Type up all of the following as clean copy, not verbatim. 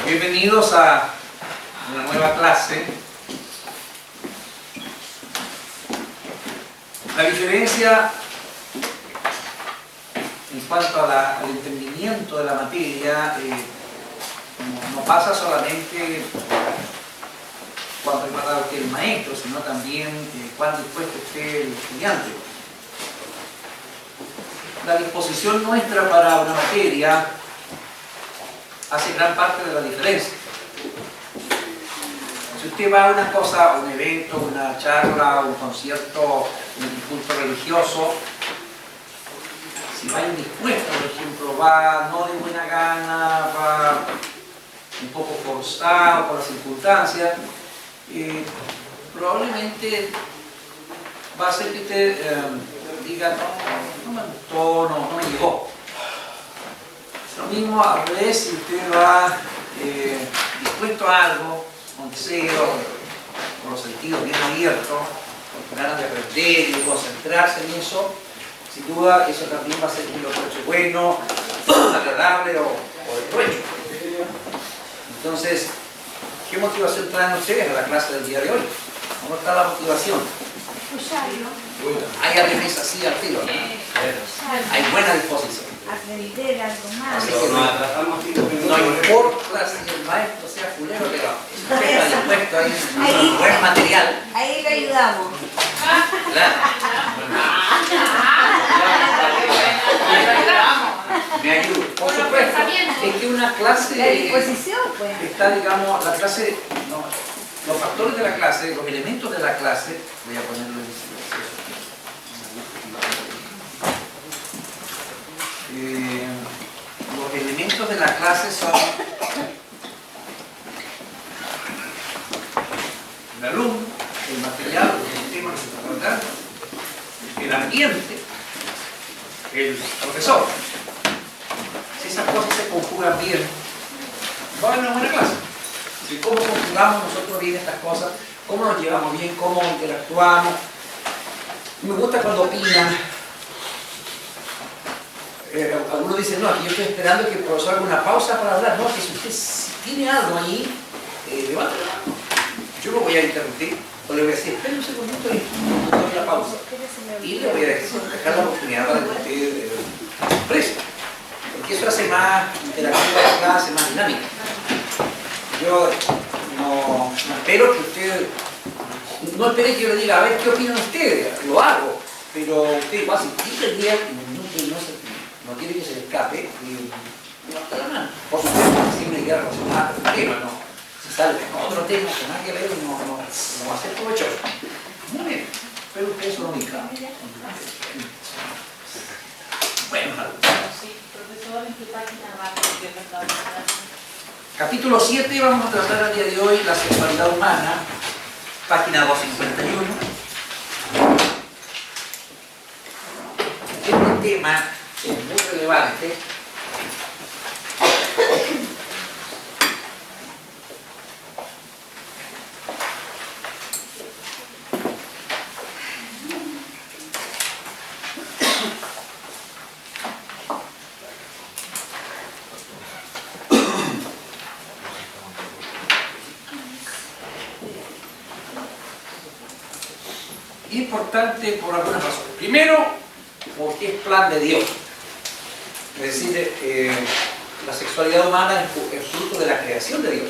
Bienvenidos a una nueva clase. La diferencia en cuanto al entendimiento de la materia no pasa solamente cuando prepara usted el maestro, sino también cuán dispuesto esté el estudiante. La disposición nuestra para una materia hace gran parte de la diferencia. Si usted va a una cosa, un evento, una charla, un concierto, un culto religioso, si va indispuesto, por ejemplo, va no de buena gana, va un poco forzado por las circunstancias, probablemente va a hacer que usted diga, no me gustó, no me llegó. Lo mismo al revés, si usted va dispuesto a algo, con deseo, con los sentidos bien abiertos, con ganas de aprender y de concentrarse en eso, sin duda eso también va a ser un provecho bueno, agradable o de provecho. Entonces, ¿qué motivación traen ustedes a la clase del día de hoy? ¿Cómo está la motivación? Hay alguien así al tiro, ¿no? Hay buena disposición. Aprender algo más. No importa si el maestro sea fulero, pero está dispuesto, hay un buen material. Ahí le ayudamos. Claro. Me ayuda. Por supuesto, es que una clase La disposición, pues. está, digamos, la clase, no, los factores de la clase, los elementos de la clase, voy a ponerlo en silencio. Los elementos de la clase son el alumno, el material, el tema que se está tratando, el ambiente, el profesor. Si esas cosas se conjugan bien, va a haber una buena clase. Si cómo conjugamos nosotros bien estas cosas, cómo nos llevamos bien, cómo interactuamos. Me gusta cuando opinan. Algunos dicen, no, aquí yo estoy esperando que el profesor haga una pausa para hablar. No, que si usted tiene algo ahí, levante la mano. Yo lo voy a interrumpir, o le voy a decir, espera un segundito y doy la pausa. Y le voy a dejar la oportunidad para que usted exprese. Porque eso hace más interactiva la clase, más dinámica. Yo no espero que usted, no espere que yo le diga, a ver qué opinan ustedes, lo hago. Pero usted igual, si dice el día, no quiere que se le escape, y levanta la mano. Por supuesto, siempre queda relacionada con el tema, ¿no? Si sale con otro tema que nada que ver, no va a ser provechoso. Muy bien, pero usted eso no me cabe. Bueno, sí, profesor, ¿en qué página va? Capítulo 7, vamos a tratar el día de hoy la sexualidad humana, página 251. Este tema es muy relevante. Importante por algunas razones. Primero, porque es plan de Dios. Es decir, la sexualidad humana es fruto de la creación de Dios.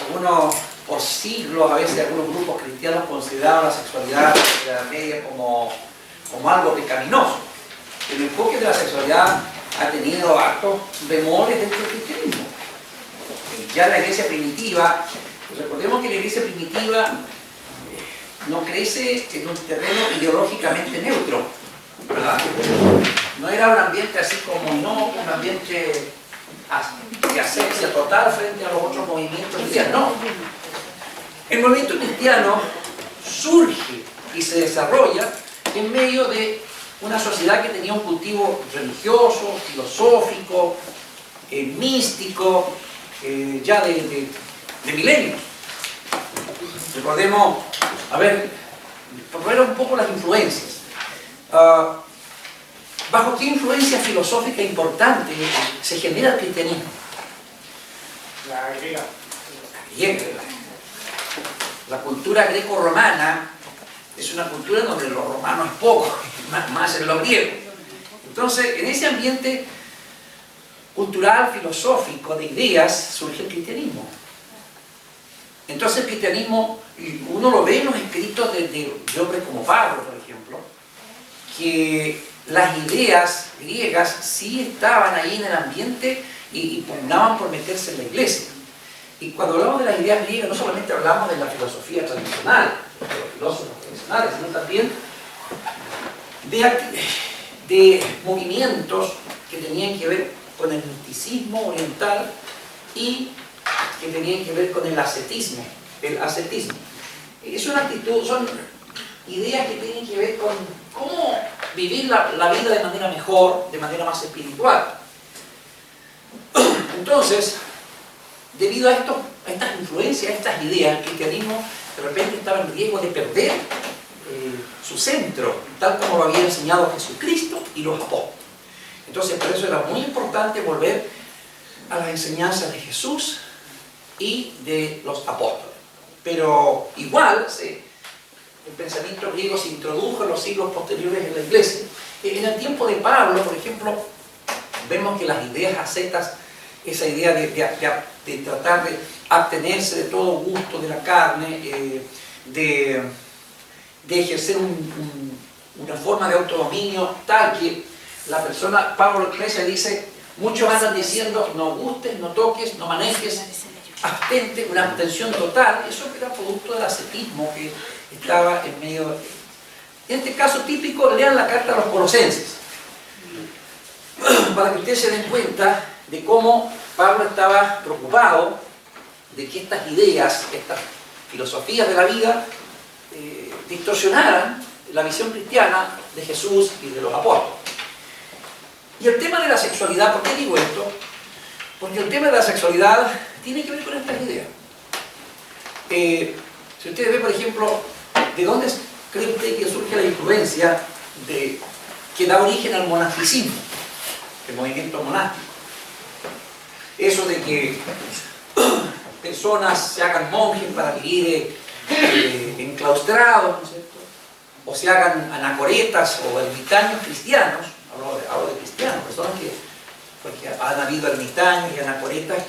Algunos, por siglos, a veces algunos grupos cristianos consideraban la sexualidad de la Edad Media como algo pecaminoso. El enfoque de la sexualidad ha tenido hartos bemoles dentro del cristianismo. Ya la iglesia primitiva, recordemos que la iglesia primitiva no crece en un terreno ideológicamente neutro, ¿verdad? No era un ambiente así como un ambiente de asepsia total frente a los otros movimientos cristianos. No. El movimiento cristiano surge y se desarrolla en medio de una sociedad que tenía un cultivo religioso, filosófico, místico, ya de milenios. Recordemos, a ver, por ver un poco las influencias. ¿Bajo qué influencia filosófica importante se genera el cristianismo? La griega. La griega. La cultura greco-romana es una cultura donde lo romano es poco, más en lo griego. Entonces, en ese ambiente cultural, filosófico, de ideas, surge el cristianismo. Entonces el cristianismo, uno lo ve en los escritos de hombres como Pablo, por ejemplo, que las ideas griegas sí estaban ahí en el ambiente y pugnaban por meterse en la iglesia. Y cuando hablamos de las ideas griegas, no solamente hablamos de la filosofía tradicional, de los filósofos tradicionales, sino también de movimientos que tenían que ver con el misticismo oriental y que tenían que ver con el ascetismo. El ascetismo es una actitud, son ideas que tienen que ver con cómo vivir la vida de manera mejor, de manera más espiritual. Entonces, debido a estas influencias, a estas ideas, el cristianismo de repente estaba en riesgo de perder su centro, tal como lo había enseñado Jesucristo y los apóstoles. Entonces, por eso era muy importante volver a las enseñanzas de Jesús y de los apóstoles. Pero igual, el pensamiento griego se introdujo en los siglos posteriores en la iglesia. En el tiempo de Pablo, por ejemplo, vemos que las ideas ascetas, esa idea de tratar de abstenerse de todo gusto de la carne, de ejercer una forma de autodominio tal que la persona, Pablo Iglesia dice, muchos andan diciendo no gustes, no toques, no manejes, abstente, una abstención total. Eso era producto del ascetismo que estaba en medio. En este caso típico, lean la carta a los Colosenses para que ustedes se den cuenta de cómo Pablo estaba preocupado de que estas ideas, estas filosofías de la vida distorsionaran la visión cristiana de Jesús y de los apóstoles. Y el tema de la sexualidad, ¿por qué digo esto? Porque el tema de la sexualidad tiene que ver con estas ideas. Si ustedes ven, por ejemplo, ¿de dónde cree usted que surge la influencia que da origen al monasticismo, el movimiento monástico? Eso de que personas se hagan monjes para vivir enclaustrados, ¿no es cierto? O se hagan anacoretas o ermitaños cristianos. Hablo de cristianos, personas porque han habido ermitaños y anacoretas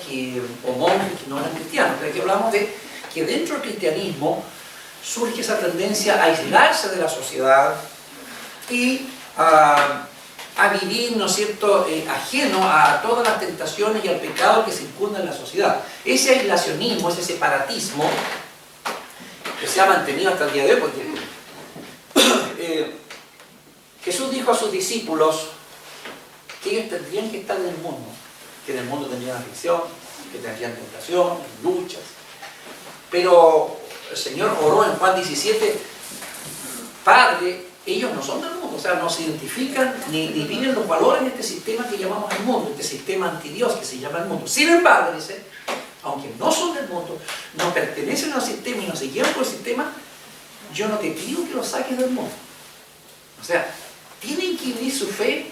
o monjes que no eran cristianos. Pero aquí hablamos de que dentro del cristianismo surge esa tendencia a aislarse de la sociedad y a vivir, ¿no es cierto?, ajeno a todas las tentaciones y al pecado que circunda en la sociedad. Ese aislacionismo, ese separatismo, que se ha mantenido hasta el día de hoy, porque Jesús dijo a sus discípulos que ellos tendrían que estar en el mundo, que en el mundo tendrían aflicción, que tendrían tentación, luchas. Pero el Señor oró en Juan 17, Padre, ellos no son del mundo, o sea, no se identifican ni viven los valores de este sistema que llamamos el mundo, este sistema antidios que se llama el mundo. Sin embargo, dice, aunque no son del mundo, no pertenecen al sistema y no se llevan por el sistema, yo no te pido que los saques del mundo. O sea, tienen que vivir su fe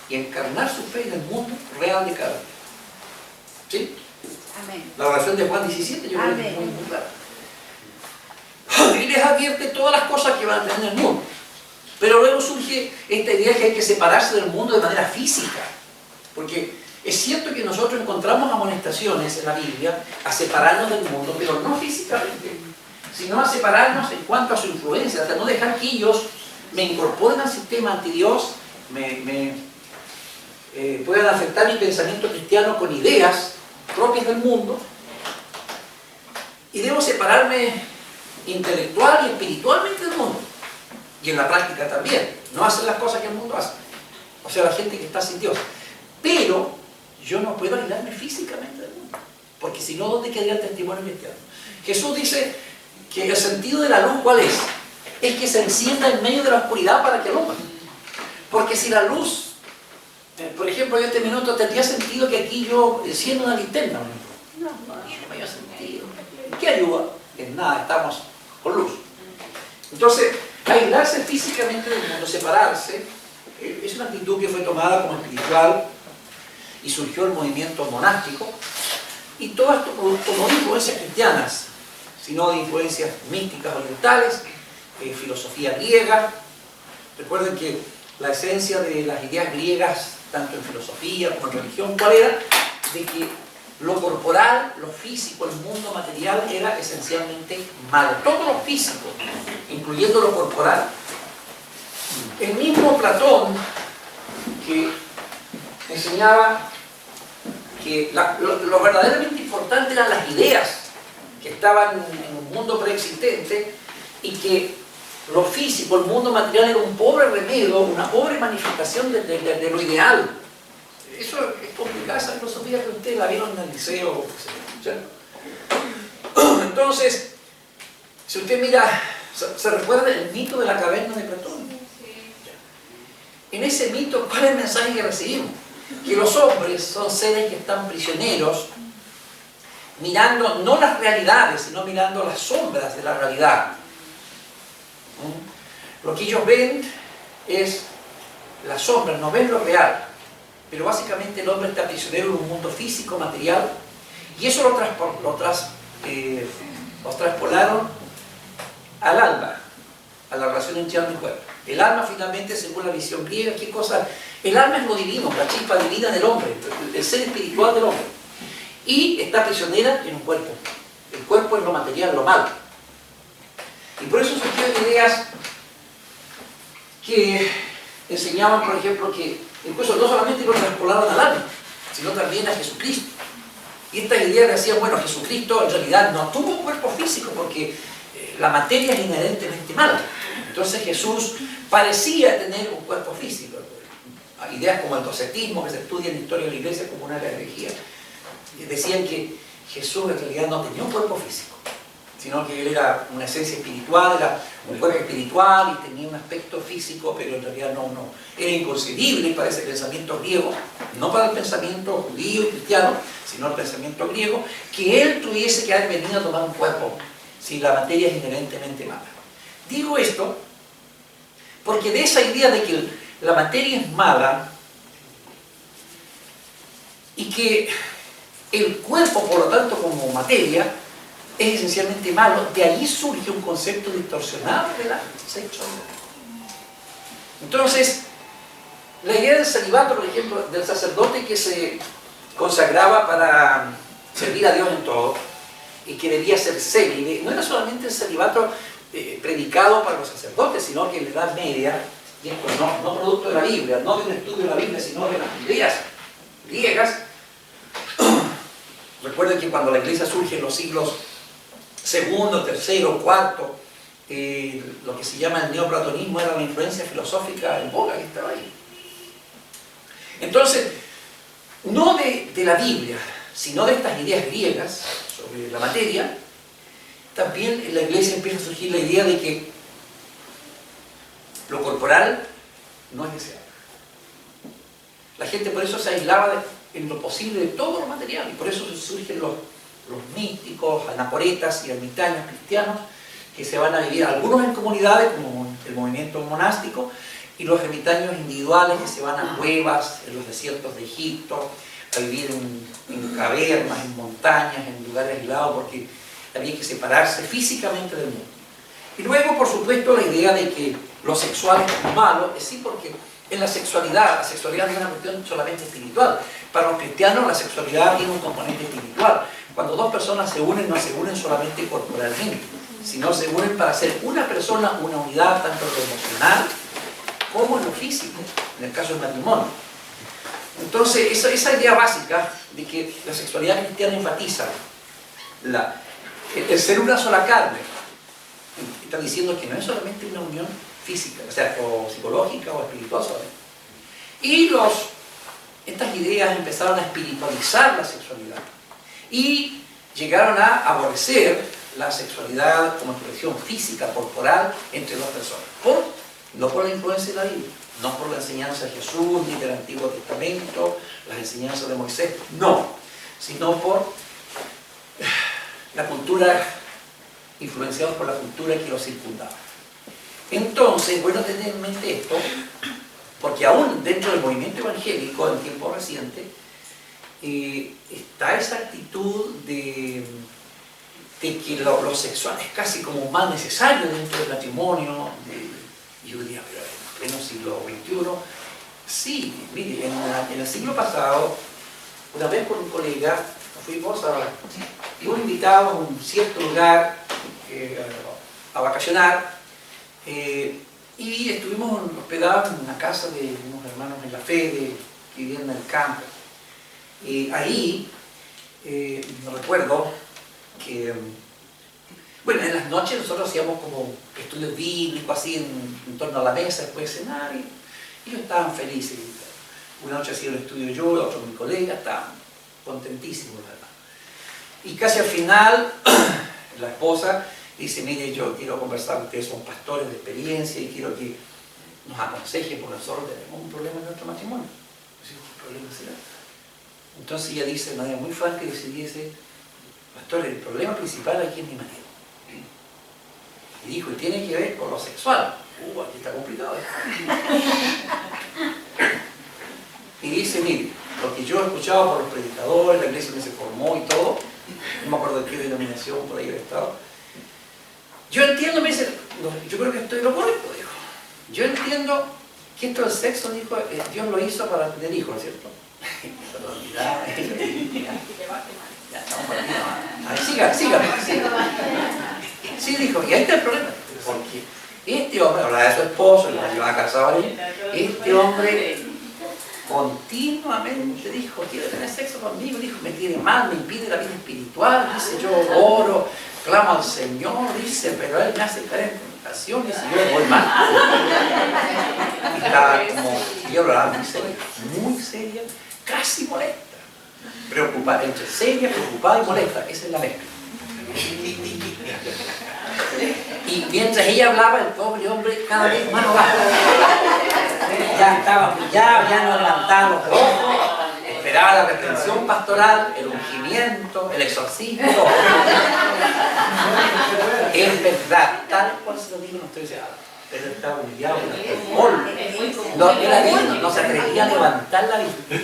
y encarnar su fe en el mundo real de cada día. ¿Sí? Amén. La oración de Juan 17 yo creo que es muy clara. Y les advierte todas las cosas que van a tener en el mundo. Pero luego surge esta idea que hay que separarse del mundo de manera física. Porque es cierto que nosotros encontramos amonestaciones en la Biblia a separarnos del mundo, pero no físicamente, sino a separarnos en cuanto a su influencia, hasta no dejar que ellos me incorporen al sistema antidios, puedan afectar mi pensamiento cristiano con ideas propias del mundo, y debo separarme intelectual y espiritualmente del mundo, y en la práctica también, no hacer las cosas que el mundo hace, o sea, la gente que está sin Dios. Pero yo no puedo aislarme físicamente del mundo, porque si no, ¿dónde quedaría el testimonio cristiano? Jesús dice que el sentido de la luz, ¿cuál es? Es que se encienda en medio de la oscuridad para que alumbre. Porque si la luz, por ejemplo, en este minuto, ¿tendría sentido que aquí yo encienda una linterna? No me dio sentido. ¿Qué ayuda? En nada, estamos con luz. Entonces, aislarse físicamente del mundo, separarse, Es una actitud que fue tomada como espiritual y surgió el movimiento monástico, y todo esto producto no de influencias cristianas, sino de influencias místicas orientales, filosofía griega. Recuerden que la esencia de las ideas griegas, tanto en filosofía como en religión, ¿cuál era? De que lo corporal, lo físico, el mundo material era esencialmente malo. Todo lo físico, incluyendo lo corporal. El mismo Platón, que enseñaba que lo verdaderamente importante eran las ideas que estaban en un mundo preexistente, y que lo físico, el mundo material, era un pobre remedio, una pobre manifestación de lo ideal. Eso es complicada, esa filosofía que ustedes la vieron en el liceo, ¿cierto? Entonces, si usted mira, ¿se recuerda del mito de la caverna de Platón? En ese mito, ¿cuál es el mensaje que recibimos? Que los hombres son seres que están prisioneros, mirando no las realidades, sino mirando las sombras de la realidad. Lo que ellos ven es las sombras, no ven lo real. Pero básicamente el hombre está prisionero en un mundo físico, material, y eso lo traspolaron al alma, a la relación entre alma y cuerpo. El alma, finalmente, según la visión griega, ¿qué cosa? El alma es lo divino, la chispa divina del hombre, el ser espiritual del hombre, y está prisionera en un cuerpo. El cuerpo es lo material, lo malo. Y por eso surgieron ideas que enseñaban, por ejemplo, que incluso no solamente lo traspolaban al alma, sino también a Jesucristo. Y estas ideas decían, bueno, Jesucristo en realidad no tuvo un cuerpo físico porque la materia es inherentemente mala. Entonces Jesús parecía tener un cuerpo físico. Hay ideas como el docetismo, que se estudia en la historia de la iglesia como una herejía. Decían que Jesús en realidad no tenía un cuerpo físico, sino que él era una esencia espiritual, era un cuerpo espiritual y tenía un aspecto físico, pero en realidad no. Era inconcebible para ese pensamiento griego, no para el pensamiento judío y cristiano, sino el pensamiento griego, que él tuviese que haber venido a tomar un cuerpo si la materia es inherentemente mala. Digo esto porque de esa idea de que la materia es mala y que el cuerpo, por lo tanto, como materia, es esencialmente malo, de ahí surge un concepto distorsionado de la sexualidad. Entonces, la idea del celibato, por ejemplo, del sacerdote que se consagraba para servir a Dios en todo y que debía ser célibe, no era solamente el celibato predicado para los sacerdotes, sino que en la Edad Media, y esto no producto de la Biblia, no de un estudio de la Biblia, sino de las ideas griegas. Recuerden que cuando la iglesia surge en los siglos segundo, tercero, cuarto, lo que se llama el neoplatonismo era la influencia filosófica en boga que estaba ahí. Entonces, no de la Biblia, sino de estas ideas griegas sobre la materia, también en la iglesia empieza a surgir la idea de que lo corporal no es deseable. La gente por eso se aislaba en lo posible de todo lo material, y por eso surgen los místicos, anacoretas y ermitaños cristianos que se van a vivir, algunos en comunidades como el movimiento monástico, y los ermitaños individuales que se van a cuevas en los desiertos de Egipto, a vivir en cavernas, en montañas, en lugares aislados, porque había que separarse físicamente del mundo. Y luego, por supuesto, la idea de que lo sexual es malo, es sí, porque en la sexualidad no es una cuestión solamente espiritual. Para los cristianos la sexualidad tiene un componente espiritual. Cuando dos personas se unen, no se unen solamente corporalmente, sino se unen para ser una persona, una unidad, tanto en lo emocional como en lo físico, en el caso del matrimonio. Entonces, esa idea básica de que la sexualidad cristiana enfatiza el ser una sola carne, está diciendo que no es solamente una unión física, o sea, o psicológica o espiritual solamente. Y estas ideas empezaron a espiritualizar la sexualidad y llegaron a aborrecer la sexualidad como expresión física, corporal, entre dos personas. No por la influencia de la Biblia, no por la enseñanza de Jesús, ni del Antiguo Testamento, las enseñanzas de Moisés, no, sino por la cultura, influenciados por la cultura que los circundaba. Entonces, bueno tener en mente esto, Porque aún dentro del movimiento evangélico, en tiempo reciente, está esa actitud de que lo sexual es casi como más necesario dentro del matrimonio. Y yo diría, pero en pleno siglo XXI, sí, mire, en el siglo pasado, una vez con un colega, fuimos invitados a un cierto lugar a vacacionar, y estuvimos hospedados en una casa de unos hermanos en la fe que vivían en el campo. Ahí, me recuerdo que, bueno, en las noches nosotros hacíamos como estudios bíblicos, así en torno a la mesa después de cenar, y ellos estaban felices. Una noche hacía un estudio yo, otro mi colega, estaban contentísimos, ¿verdad? Y casi al final, la esposa dice, mire, yo quiero conversar, ustedes son pastores de experiencia y quiero que nos aconsejen porque nosotros tenemos un problema en nuestro matrimonio. ¿Qué problema será? Entonces ella dice de manera muy franca y dice, pastor, el problema principal aquí es mi marido. Y dijo, y tiene que ver con lo sexual. Aquí está complicado. Y dice, mire, lo que yo he escuchado por los predicadores, la iglesia que se formó y todo, no me acuerdo de qué denominación por ahí del Estado, yo entiendo, me dice, yo creo que estoy lo correcto, dijo. Yo entiendo que esto del sexo, dijo, Dios lo hizo para tener hijos, ¿no es cierto? Perdón, ya estamos perdidos. Siga. Sí, dijo, y ahí está el problema. Porque este hombre, hablaba de su esposo, lo llevaba casado ahí, este hombre continuamente dijo, quiere tener sexo conmigo, dijo, me tiene mal, me impide la vida espiritual, dice, yo oro, clamo al Señor, dice, pero él me hace caer en tentación, dice, yo voy mal. Y estaba como, yo hablaba muy seria, casi molesta, preocupada, entre seria, preocupada y molesta, esa es la mezcla. Y mientras ella hablaba, el pobre hombre cada vez más abajo. Ya estaba pillado, ya no levantaba los ojos, esperaba la reprensión pastoral, el ungimiento, el exorcismo. Es verdad, tal cual se lo digo, no estoy diciendo, pero estaba humillado por el alcohol. No se atrevía a levantar la vista.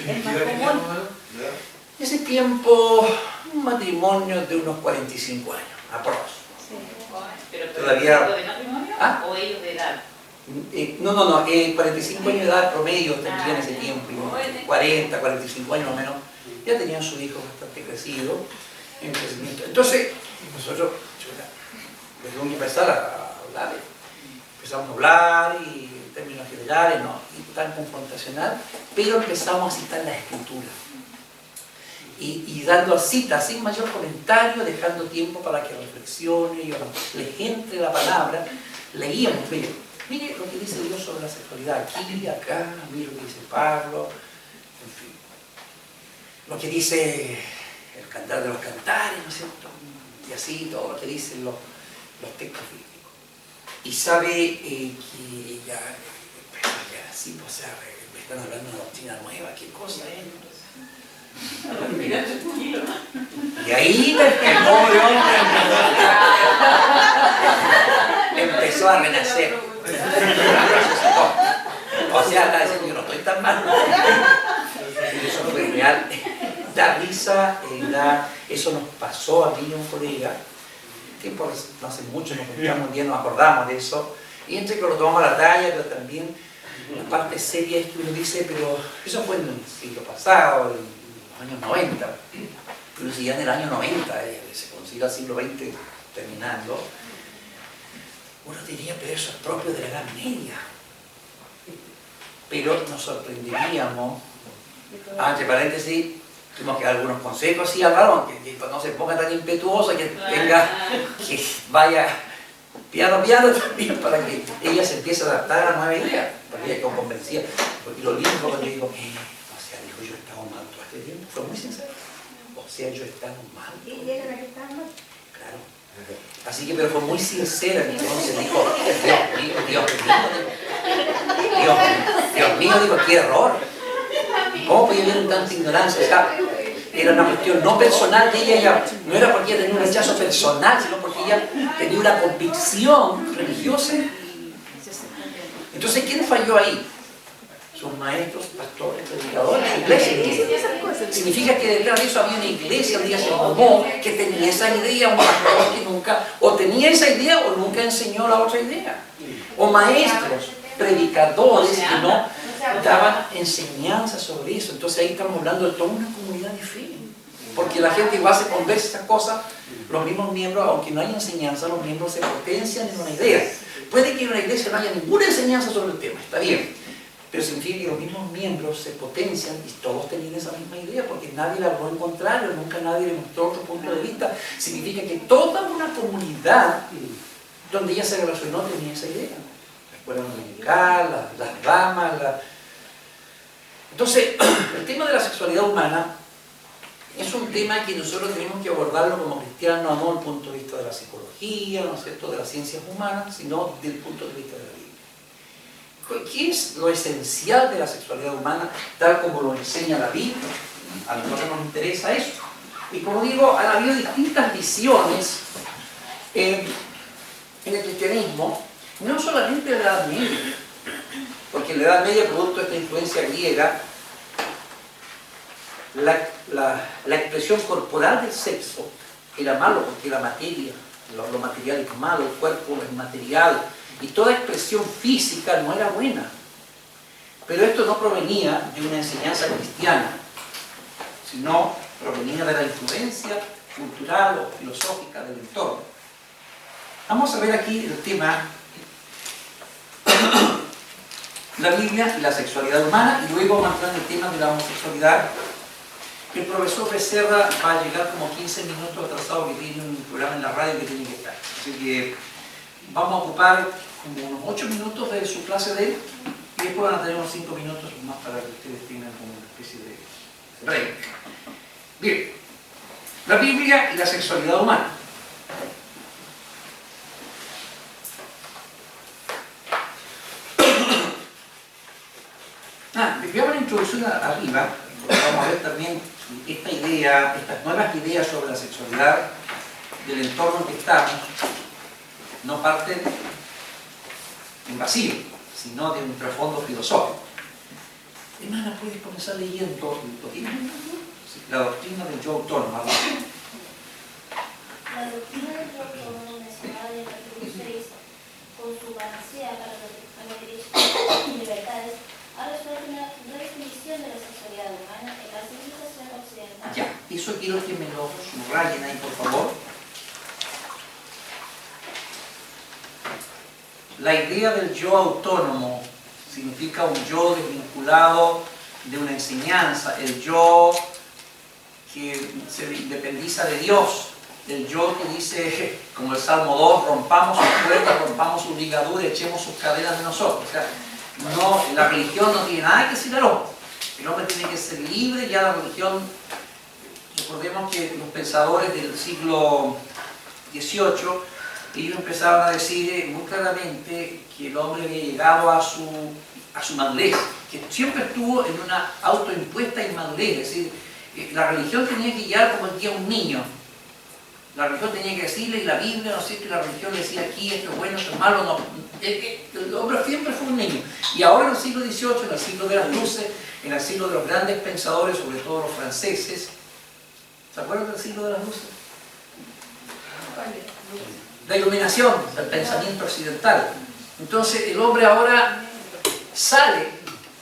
En ese tiempo, un matrimonio de unos 45 años, aproximadamente. ¿Pero todavía de matrimonio o ellos de edad? No, 45 años de edad promedio tendrían ese tiempo, 40, 45 años más o menos, ya tenían su hijo bastante crecido, en crecimiento. Entonces, nosotros tuvimos que empezar a hablar, empezamos a hablar y en términos generales, no tan confrontacional, pero empezamos a citar la escritura. Y dando citas sin mayor comentario, dejando tiempo para que reflexione y les entre la palabra, leíamos, mire lo que dice Dios sobre la sexualidad, aquí, acá, mire lo que dice Pablo, en fin, lo que dice el Cantar de los Cantares, ¿no es cierto? Y así todo lo que dicen los textos bíblicos. Y sabe que ella empezó a quedar así, o sea, me están hablando de una doctrina nueva, ¿qué cosa es? Y ahí el pobre hombre empezó a renacer. O sea, está diciendo, yo no estoy tan mal. Eso fue real. Da risa, eso nos pasó a mí y a un colega. Tiempo, no hace mucho, nos encontramos bien, nos acordamos de eso. Y entre que lo tomamos a la talla, pero también la parte seria es que uno dice, pero eso fue en el siglo pasado, años 90, pero si ya en el año 90 se considera el siglo XX terminando, uno diría, pero eso es propio de la Edad Media. Pero nos sorprenderíamos, entre paréntesis, tuvimos que dar algunos consejos y hablaron, que no se ponga tan impetuosa, que vaya piano también, para que ella se empiece a adaptar a la nueva idea, porque ella quedó convencida. Porque lo lindo cuando digo, yo estaba mal todo este tiempo, fue muy sincero. O sea, yo estaba mal. ¿Y ella era la que estaba mal? Claro. Así que, pero fue muy sincera, entonces dijo, Dios mío, digo, qué error. ¿Cómo podía haber tanta ignorancia? O sea, era una cuestión no personal de ella, no era porque ella tenía un rechazo personal, sino porque ella tenía una convicción religiosa. Entonces, ¿quién falló ahí? sus maestros, pastores, predicadores, su iglesia. Significa que detrás de eso había una iglesia, un día se formó, que tenía esa idea, un pastor que nunca, o tenía esa idea o nunca enseñó la otra idea. O maestros, predicadores que no daban enseñanza sobre eso. Entonces ahí estamos hablando de toda una comunidad de fe. Porque la gente igual se conversa esas cosas, los mismos miembros, aunque no haya enseñanza, los miembros se potencian en una idea. Puede que en una iglesia no haya ninguna enseñanza sobre el tema, está bien. Pero significa que los mismos miembros se potencian y todos tenían esa misma idea, porque nadie le habló en contrario, nunca nadie le mostró otro punto de vista. Significa que toda una comunidad donde ella se relacionó tenía esa idea. La escuela dominical, las damas, Entonces, el tema de la sexualidad humana es un tema que nosotros tenemos que abordarlo como cristianos, no desde el punto de vista de la psicología, ¿no es cierto?, de las ciencias humanas, sino desde el punto de vista de la Biblia. ¿Qué es lo esencial de la sexualidad humana, tal como lo enseña la Biblia? A nosotros nos interesa eso. Y como digo, han habido distintas visiones en el cristianismo, no solamente en la Edad Media, porque en la Edad Media, producto de esta influencia griega, la expresión corporal del sexo era malo porque era materia, lo material es malo, el cuerpo es material, y toda expresión física no era buena. Pero esto no provenía de una enseñanza cristiana, sino provenía de la influencia cultural o filosófica del entorno. Vamos a ver aquí el tema, la Biblia y la sexualidad humana, y luego vamos a entrar en el tema de la homosexualidad. El profesor Becerra va a llegar como 15 minutos atrasado, que tiene un programa en la radio que tiene que estar. Así que vamos a ocupar como unos 8 minutos de su clase de él, y después van a tener unos 5 minutos más para que ustedes tengan como una especie de break. Bien, la Biblia y la sexualidad humana. Voy a ver la introducción arriba, vamos a ver también esta idea, estas nuevas ideas sobre la sexualidad del entorno en que estamos, no parten en vacío, sino de un trasfondo filosófico. Hermana, puedes comenzar leyendo la doctrina del yo autónomo. La doctrina del yo autónomo mencionada en el capítulo 6, con su panacea para los derechos y libertades, ha resuelto una definición de la sexualidad humana en la civilización occidental. Ya, eso quiero que me lo subrayen ahí, por favor. La idea del yo autónomo significa un yo desvinculado de una enseñanza, el yo que se independiza de Dios, el yo que dice, como el Salmo 2, rompamos sus cuerdas, rompamos sus ligaduras, echemos sus cadenas de nosotros. O sea, no, la religión no tiene nada que decir al hombre. El hombre tiene que ser libre. Ya la religión, recordemos que los pensadores del siglo XVIII, ellos empezaron a decir muy claramente que el hombre había llegado a su madurez, que siempre estuvo en una autoimpuesta inmadurez. Es decir, la religión tenía que guiar como guía a un niño. La religión tenía que decirle, y la Biblia, no sé, que la religión decía aquí, esto es bueno, esto es malo, no. El hombre siempre fue un niño. Y ahora en el siglo XVIII, en el siglo de las luces, en el siglo de los grandes pensadores, sobre todo los franceses, ¿se acuerdan del siglo de las luces? La iluminación del pensamiento occidental. Entonces el hombre ahora sale,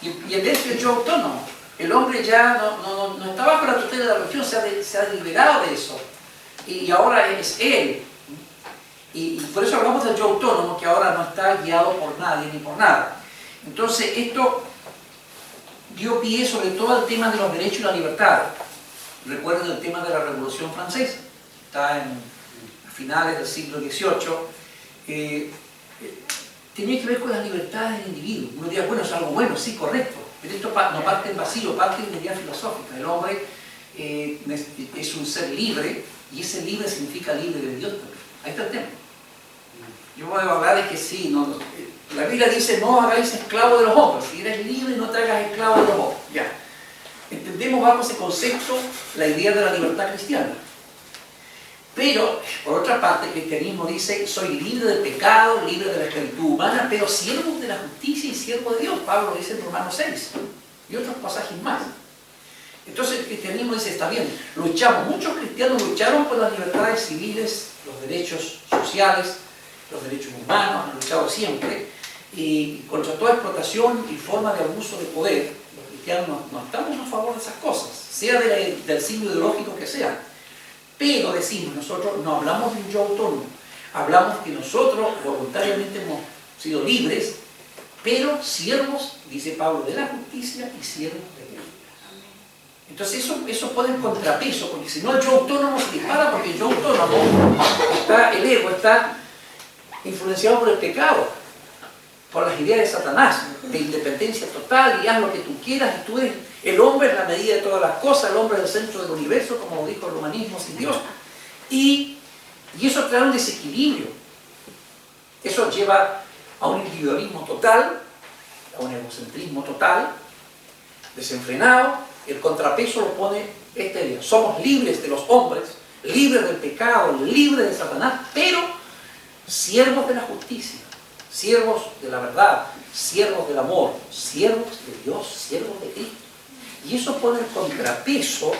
y el hecho es yo autónomo. El hombre ya no está bajo la tutela de la religión, se ha liberado de eso. Y ahora es él. Y por eso hablamos del yo autónomo, que ahora no está guiado por nadie ni por nada. Entonces esto dio pie sobre todo al tema de los derechos y la libertad. Recuerden el tema de la Revolución Francesa, está a finales del siglo XVIII. Tenía que ver con las libertades del individuo. Uno diría, bueno, es algo bueno, sí, correcto, pero esto no parte en vacío, parte de una idea filosófica. El hombre es un ser libre, y ese libre significa libre de Dios también. Ahí está el tema. Yo voy a hablar de que sí, la Biblia dice, no hagáis esclavo de los hombres. Si eres libre, no te hagas esclavo de los hombres. Ya. Entendemos bajo ese concepto la idea de la libertad cristiana. Pero, por otra parte, el cristianismo dice, soy libre del pecado, libre de la esclavitud humana, pero siervo de la justicia y siervo de Dios. Pablo lo dice en Romanos 6 y otros pasajes más. Entonces el cristianismo dice, está bien, muchos cristianos lucharon por las libertades civiles, los derechos sociales, los derechos humanos, han luchado siempre, y contra toda explotación y forma de abuso de poder. Los cristianos no estamos a favor de esas cosas, sea del signo ideológico que sea. Pero decimos, nosotros no hablamos de un yo autónomo, hablamos que nosotros voluntariamente hemos sido libres, pero siervos, dice Pablo, de la justicia y siervos de Dios. Entonces eso pone en contrapeso, porque si no el yo autónomo se dispara, porque el yo autónomo, el ego está influenciado por el pecado, por las ideas de Satanás, de independencia total, y haz lo que tú quieras, y tú eres, el hombre es la medida de todas las cosas, el hombre es el centro del universo, como lo dijo el humanismo sin Dios, y eso trae un desequilibrio. Eso lleva a un individualismo total, a un egocentrismo total, desenfrenado. El contrapeso lo pone este día. Somos libres de los hombres, libres del pecado, libres de Satanás, pero siervos de la justicia, siervos de la verdad, siervos del amor, siervos de Dios, siervos de Cristo. Y eso pone el contrapeso,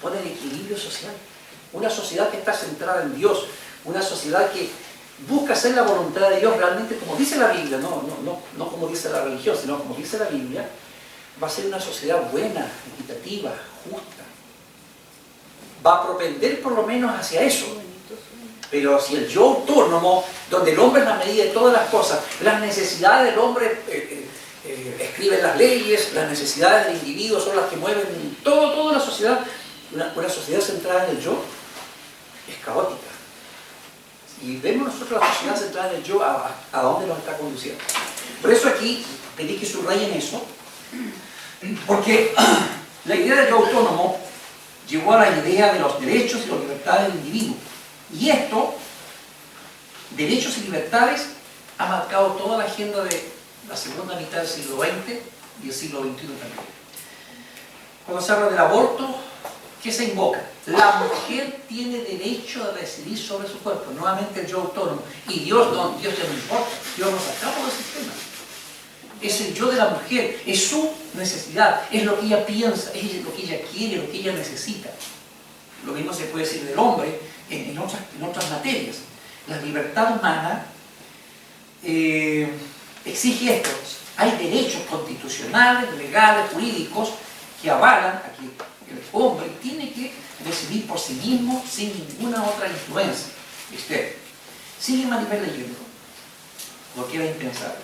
pone el equilibrio social. Una sociedad que está centrada en Dios, una sociedad que busca hacer la voluntad de Dios realmente como dice la Biblia, no como dice la religión, sino como dice la Biblia, va a ser una sociedad buena, equitativa, justa. Va a propender por lo menos hacia eso. Pero si el yo autónomo, donde el hombre es la medida de todas las cosas, las necesidades del hombre escriben las leyes, las necesidades del individuo son las que mueven toda la sociedad, una sociedad centrada en el yo, es caótica. Y vemos nosotros la sociedad centrada en el yo a dónde nos está conduciendo. Por eso aquí pedí que subrayen eso, porque la idea del yo autónomo llevó a la idea de los derechos y las libertades del individuo. Y esto, derechos y libertades, ha marcado toda la agenda de la segunda mitad del siglo XX y el siglo XXI también. Cuando se habla del aborto, ¿qué se invoca? La mujer tiene derecho a decidir sobre su cuerpo, nuevamente el yo autónomo. Y Dios ya no importa, Dios nos acaba del sistema. Es el yo de la mujer, es su necesidad, es lo que ella piensa, es lo que ella quiere, lo que ella necesita. Lo mismo se puede decir del hombre en otras materias. La libertad humana exige esto. Hay derechos constitucionales, legales, jurídicos que avalan a que el hombre tiene que decidir por sí mismo sin ninguna otra influencia externa. Sigue Maribel leyendo, lo que era impensable.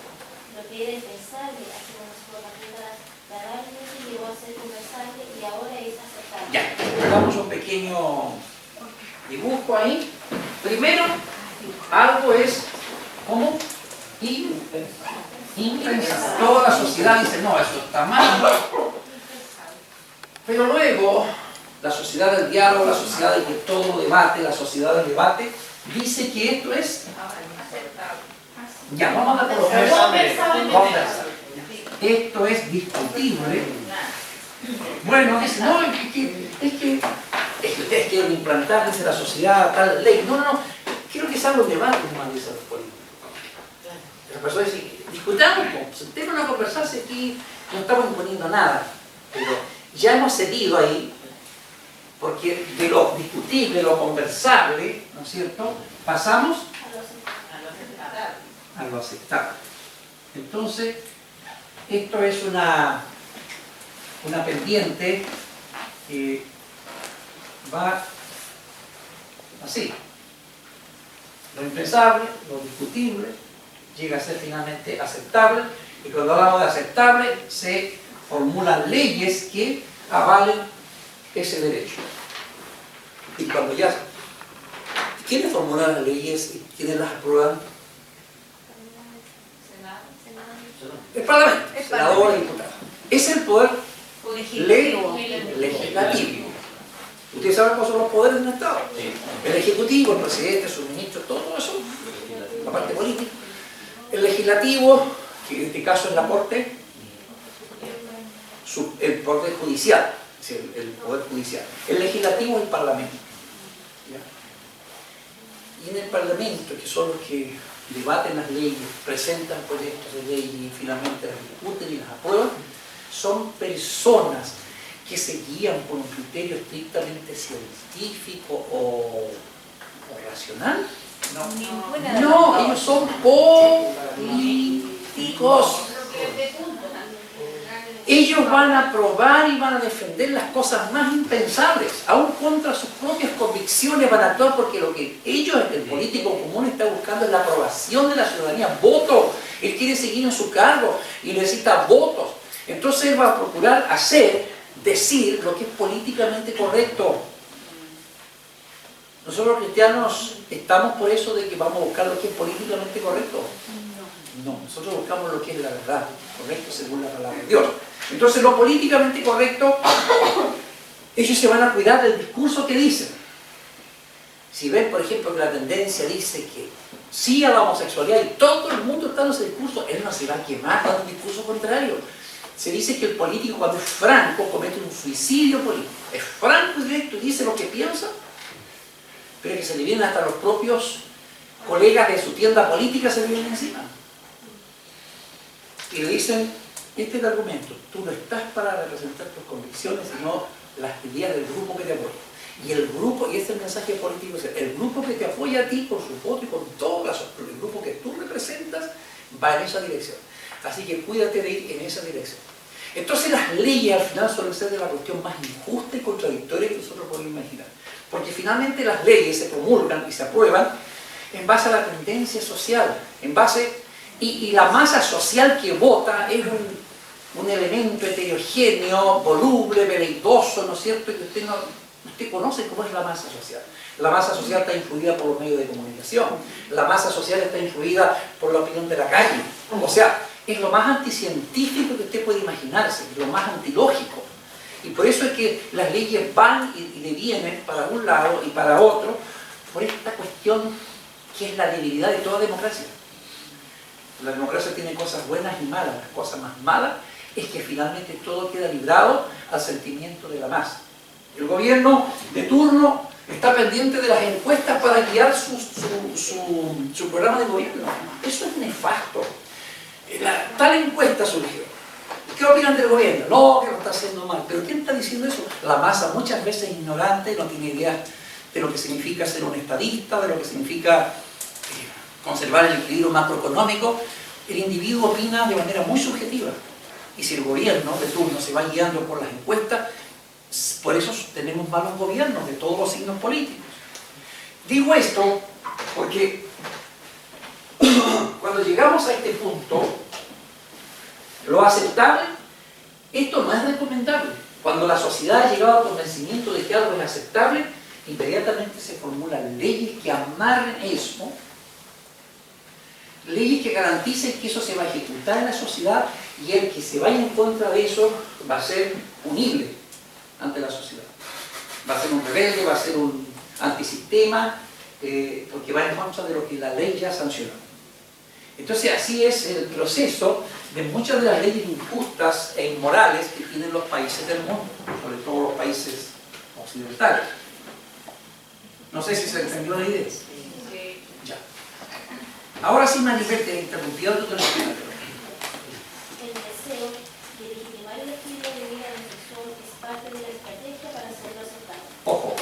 Lo que era impensable hace unas pocas décadas, claramente llegó a ser conversable y ahora es aceptable. Ya, hagamos un pequeño dibujo ahí. Primero, algo es como impensable. Toda la sociedad dice, no, eso está mal. Pero luego, la sociedad del diálogo, la sociedad de que todo debate, la sociedad del debate, dice que esto es... Ya, vamos a colocar conversar. Esto es discutible. Bueno, dice, no, es que ustedes quieren implantar, dice la sociedad, tal ley. No, quiero que salga un debate, nomás dice los políticos. Las personas dicen, discutamos, sentémonos a conversarse aquí, no estamos imponiendo nada. Pero ya hemos cedido ahí, porque de lo discutible, lo conversable, ¿no es cierto?, pasamos a lo aceptable. Entonces, esto es una pendiente que va así. Lo impensable, lo discutible, llega a ser finalmente aceptable, y cuando hablamos de aceptable, se formulan leyes que avalen ese derecho. Y cuando ya... ¿Quiénes formulan las leyes y quiénes las aprueban? El Parlamento, senador y diputado. Es el poder legislativo. ¿Ustedes saben cuáles son los poderes de un Estado? Sí. El ejecutivo, el presidente, su ministro, todo eso, la parte política. El legislativo, que en este caso es la Corte, el poder judicial, es decir, el poder judicial. El legislativo es el Parlamento. ¿ya? Y en el Parlamento, que son los que debaten las leyes, presentan proyectos de ley y finalmente las discuten y las aprueban, son personas que se guían por un criterio estrictamente científico o racional. Ninguna de No, las dos. ellos son políticos. Ellos van a probar y van a defender las cosas más impensables, aún contra sus propias convicciones van a actuar porque lo que ellos, el político común, está buscando es la aprobación de la ciudadanía, voto. Él quiere seguir en su cargo y necesita votos. Entonces él va a procurar decir lo que es políticamente correcto. Nosotros los cristianos estamos por eso de que vamos a buscar lo que es políticamente correcto. No, nosotros buscamos lo que es la verdad, correcto según la palabra de Dios. Entonces lo políticamente correcto, ellos se van a cuidar del discurso que dicen. Si ven, por ejemplo, que la tendencia dice que sí a la homosexualidad y todo el mundo está en ese discurso, él no se va a quemar con un discurso contrario. Se dice que el político, cuando es franco, comete un suicidio político. Es franco y directo y dice lo que piensa, pero que se le vienen hasta los propios colegas de su tienda política, se le vienen encima. Y le dicen, este es el argumento, tú no estás para representar tus convicciones, sino las ideas del grupo que te apoya. Y el grupo, y este es el mensaje político, es el grupo que te apoya a ti con su voto y con todo el grupo que tú representas, va en esa dirección. Así que cuídate de ir en esa dirección. Entonces las leyes al final suelen ser de la cuestión más injusta y contradictoria que nosotros podemos imaginar. Porque finalmente las leyes se promulgan y se aprueban en base a la tendencia social, en base... Y la masa social que vota es un elemento heterogéneo, voluble, veleidoso, ¿no es cierto? Que usted conoce cómo es la masa social. La masa social está influida por los medios de comunicación, la masa social está influida por la opinión de la calle. O sea, es lo más anticientífico que usted puede imaginarse, es lo más antilógico. Y por eso es que las leyes van y devienen para un lado y para otro, por esta cuestión que es la debilidad de toda democracia. La democracia tiene cosas buenas y malas. Las cosas más malas es que finalmente todo queda librado al sentimiento de la masa. El gobierno de turno está pendiente de las encuestas para guiar su programa de gobierno. Eso es nefasto. Tal encuesta surgió. ¿Qué opinan del gobierno? No, que lo está haciendo mal. ¿Pero quién está diciendo eso? La masa, muchas veces ignorante, no tiene idea de lo que significa ser un estadista, de lo que significa conservar el equilibrio macroeconómico. El individuo opina de manera muy subjetiva. Y si el gobierno de turno se va guiando por las encuestas, por eso tenemos malos gobiernos de todos los signos políticos. Digo esto porque cuando llegamos a este punto, lo aceptable, esto no es recomendable. Cuando la sociedad ha llegado al convencimiento de que algo es aceptable, inmediatamente se formulan leyes que amarren eso, leyes que garanticen que eso se va a ejecutar en la sociedad y el que se vaya en contra de eso va a ser punible ante la sociedad. Va a ser un rebelde, va a ser un antisistema, porque va en contra de lo que la ley ya sancionó. Entonces así es el proceso de muchas de las leyes injustas e inmorales que tienen los países del mundo, sobre todo los países occidentales. No sé si se entendió la idea. Ya. Ahora sí, Maribel, te he interrumpido tu teléfono. El deseo de legitimar el estilo de vida homosexual es parte de la estrategia para hacerlo aceptable. Ojo.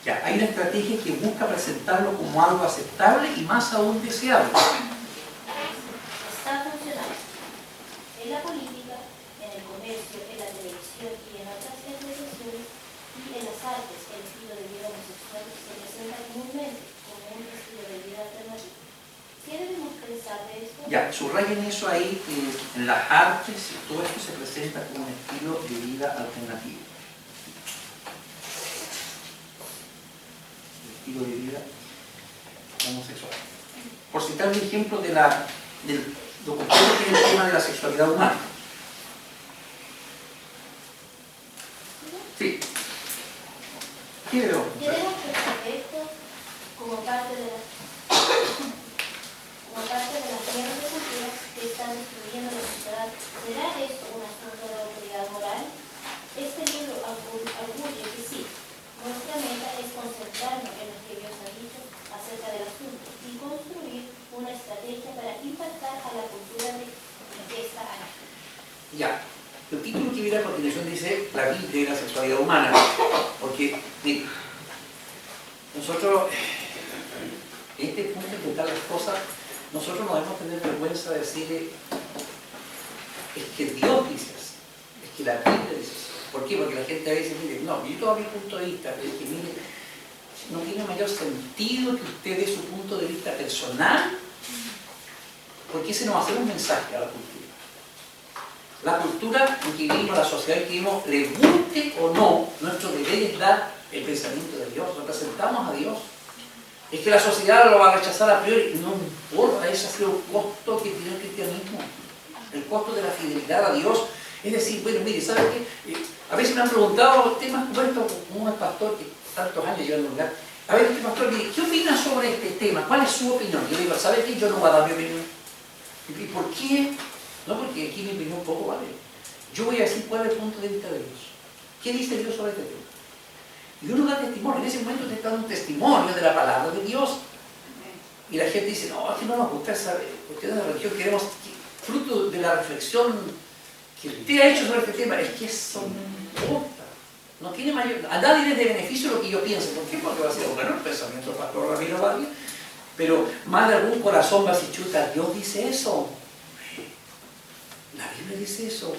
Ya, hay una estrategia que busca presentarlo como algo aceptable y más aún deseable. Está funcionando. En la política, en el comercio, en la televisión y en otras organizaciones y en las artes, el estilo de vida homosexual se presenta comúnmente como un estilo de vida alternativo. ¿Qué debemos pensar de esto? Ya, subrayen eso ahí, que en las artes todo esto se presenta como un estilo de vida alternativo. El estilo de vida homosexual. Por citar un ejemplo de del documento que es el tema de la sexualidad humana. Sí. ¿Qué veo? Debemos pensar de esto como parte de las guerras de culturas que están destruyendo la sociedad. ¿Será esto un asunto de autoridad moral? Este libro arguye que sí. Nuestra meta dice la Biblia y la sexualidad humana. Porque, mire, nosotros, en este punto de intentar las cosas, nosotros no debemos tener vergüenza de decir, es que Dios dice así, es que la Biblia dice así. ¿Por qué? Porque la gente a veces dice, no, yo todo mi punto de vista, pero es que mire, no tiene mayor sentido que usted dé su punto de vista personal, porque ese no va a ser un mensaje a la cultura. La cultura en que vivimos, la sociedad en que vivimos, le guste o no, nuestro deber es dar el pensamiento de Dios, representamos a Dios. Es que la sociedad lo va a rechazar a priori, no importa, ese ha sido el costo que tiene el cristianismo, el costo de la fidelidad a Dios. Es decir, bueno, mire, ¿sabe qué? A veces me han preguntado temas como esto, como un pastor que tantos años lleva en un lugar. A ver, este pastor, mire, ¿qué opina sobre este tema? ¿Cuál es su opinión? Yo le digo, ¿sabe qué? Yo no voy a dar mi opinión. ¿Y por qué? No, porque aquí mi opinión poco vale. Yo voy a decir cuál es el punto de vista de Dios. ¿Qué dice Dios sobre este tema? Y uno da testimonio. En ese momento usted está dando un testimonio de la palabra de Dios. Y la gente dice, no, es que no nos gusta saber, porque de la religión queremos, fruto de la reflexión que usted ha hecho sobre este tema, es que eso no importa. No tiene mayor, a nadie es de beneficio lo que yo pienso. ¿Por qué? Porque va a ser bueno el pensamiento del pastor Ramiro Vargas, pero más de algún corazón va a decir, chuta, Dios dice eso. La Biblia dice eso.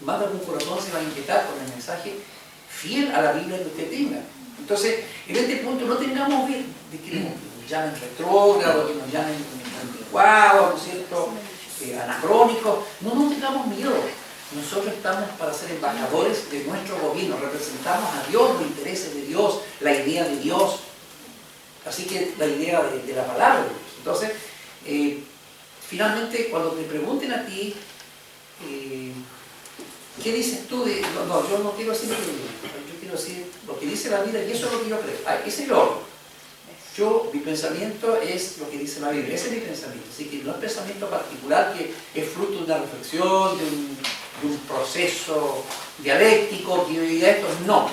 Más de algún corazón se va a inquietar con el mensaje fiel a la Biblia que usted tenga. Entonces, en este punto no tengamos de que nos llamen retrógrado, que nos llamen anticuados, ¿no es cierto? Anacrónicos. No tengamos miedo. Nosotros estamos para ser embajadores de nuestro gobierno, representamos a Dios, los intereses de Dios, la idea de Dios, así que la idea de la palabra de Dios. Entonces, finalmente, cuando te pregunten a ti, ¿qué dices tú? No, yo no quiero decir lo que digo, yo quiero decir lo que dice la Biblia y eso es lo que yo creo. Ese es lo mi pensamiento es lo que dice la Biblia, ese es mi pensamiento, así que no es pensamiento particular que es fruto de una reflexión, de un proceso dialéctico, que diga esto, no,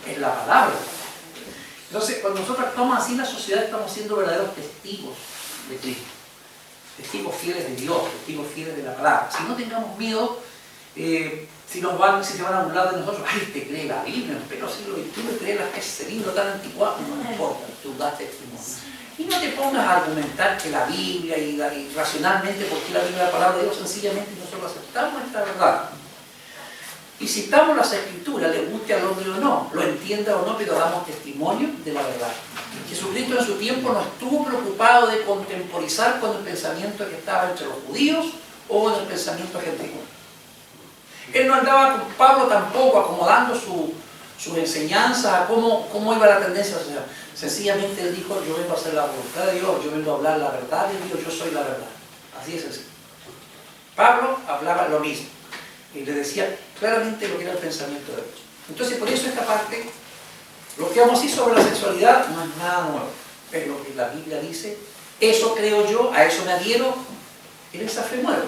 es la palabra. Entonces, cuando nosotros actuamos así en la sociedad, estamos siendo verdaderos testigos de Cristo, testigos fieles de Dios, testigos fieles de la palabra. Si no tengamos miedo, si se van a burlar de nosotros, ay, te cree la Biblia, pero si tú me crees ese libro tan anticuado, no importa, tú das testimonio. Y no te pongas a argumentar que la Biblia y racionalmente porque la Biblia es la palabra de Dios, sencillamente nosotros aceptamos esta verdad. Y citamos las Escrituras, le guste al hombre o no, lo entienda o no, pero damos testimonio de la verdad. Jesucristo en su tiempo no estuvo preocupado de contemporizar con el pensamiento que estaba entre los judíos o en el pensamiento gentil. Él no andaba con Pablo tampoco acomodando sus enseñanzas a cómo iba la tendencia de la sociedad. Sencillamente él dijo, yo vengo a hacer la voluntad de Dios, yo vengo a hablar la verdad de Dios, yo soy la verdad. Así es sencillo. Pablo hablaba lo mismo y le decía claramente lo que era el pensamiento de Dios. Entonces por eso esta parte, lo que vamos a decir sobre la sexualidad no es nada nuevo. Es lo que la Biblia dice, eso creo yo, a eso me adhiero, y en esa fe muero.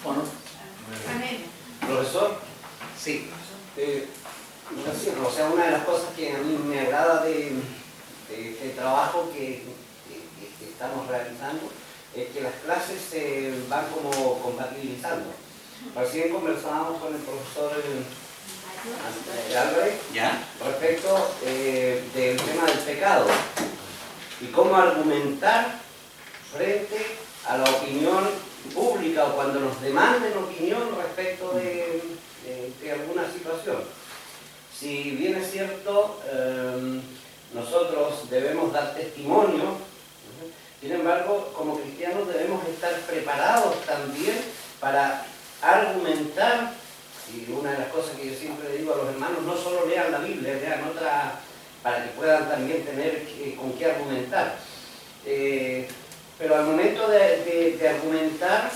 ¿O no? Amén. Profesor, Sí. o sea, una de las cosas que a mí me agrada de este trabajo que estamos realizando es que las clases se van como compatibilizando. Recién conversábamos con el profesor Álvarez ¿Ya? respecto del tema del pecado y cómo argumentar frente a la opinión pública o cuando nos demanden opinión respecto de alguna situación. Si bien es cierto, nosotros debemos dar testimonio, sin embargo, como cristianos debemos estar preparados también para argumentar, y una de las cosas que yo siempre le digo a los hermanos, no solo lean la Biblia, lean otra, para que puedan también tener con qué argumentar. Pero al momento de argumentar,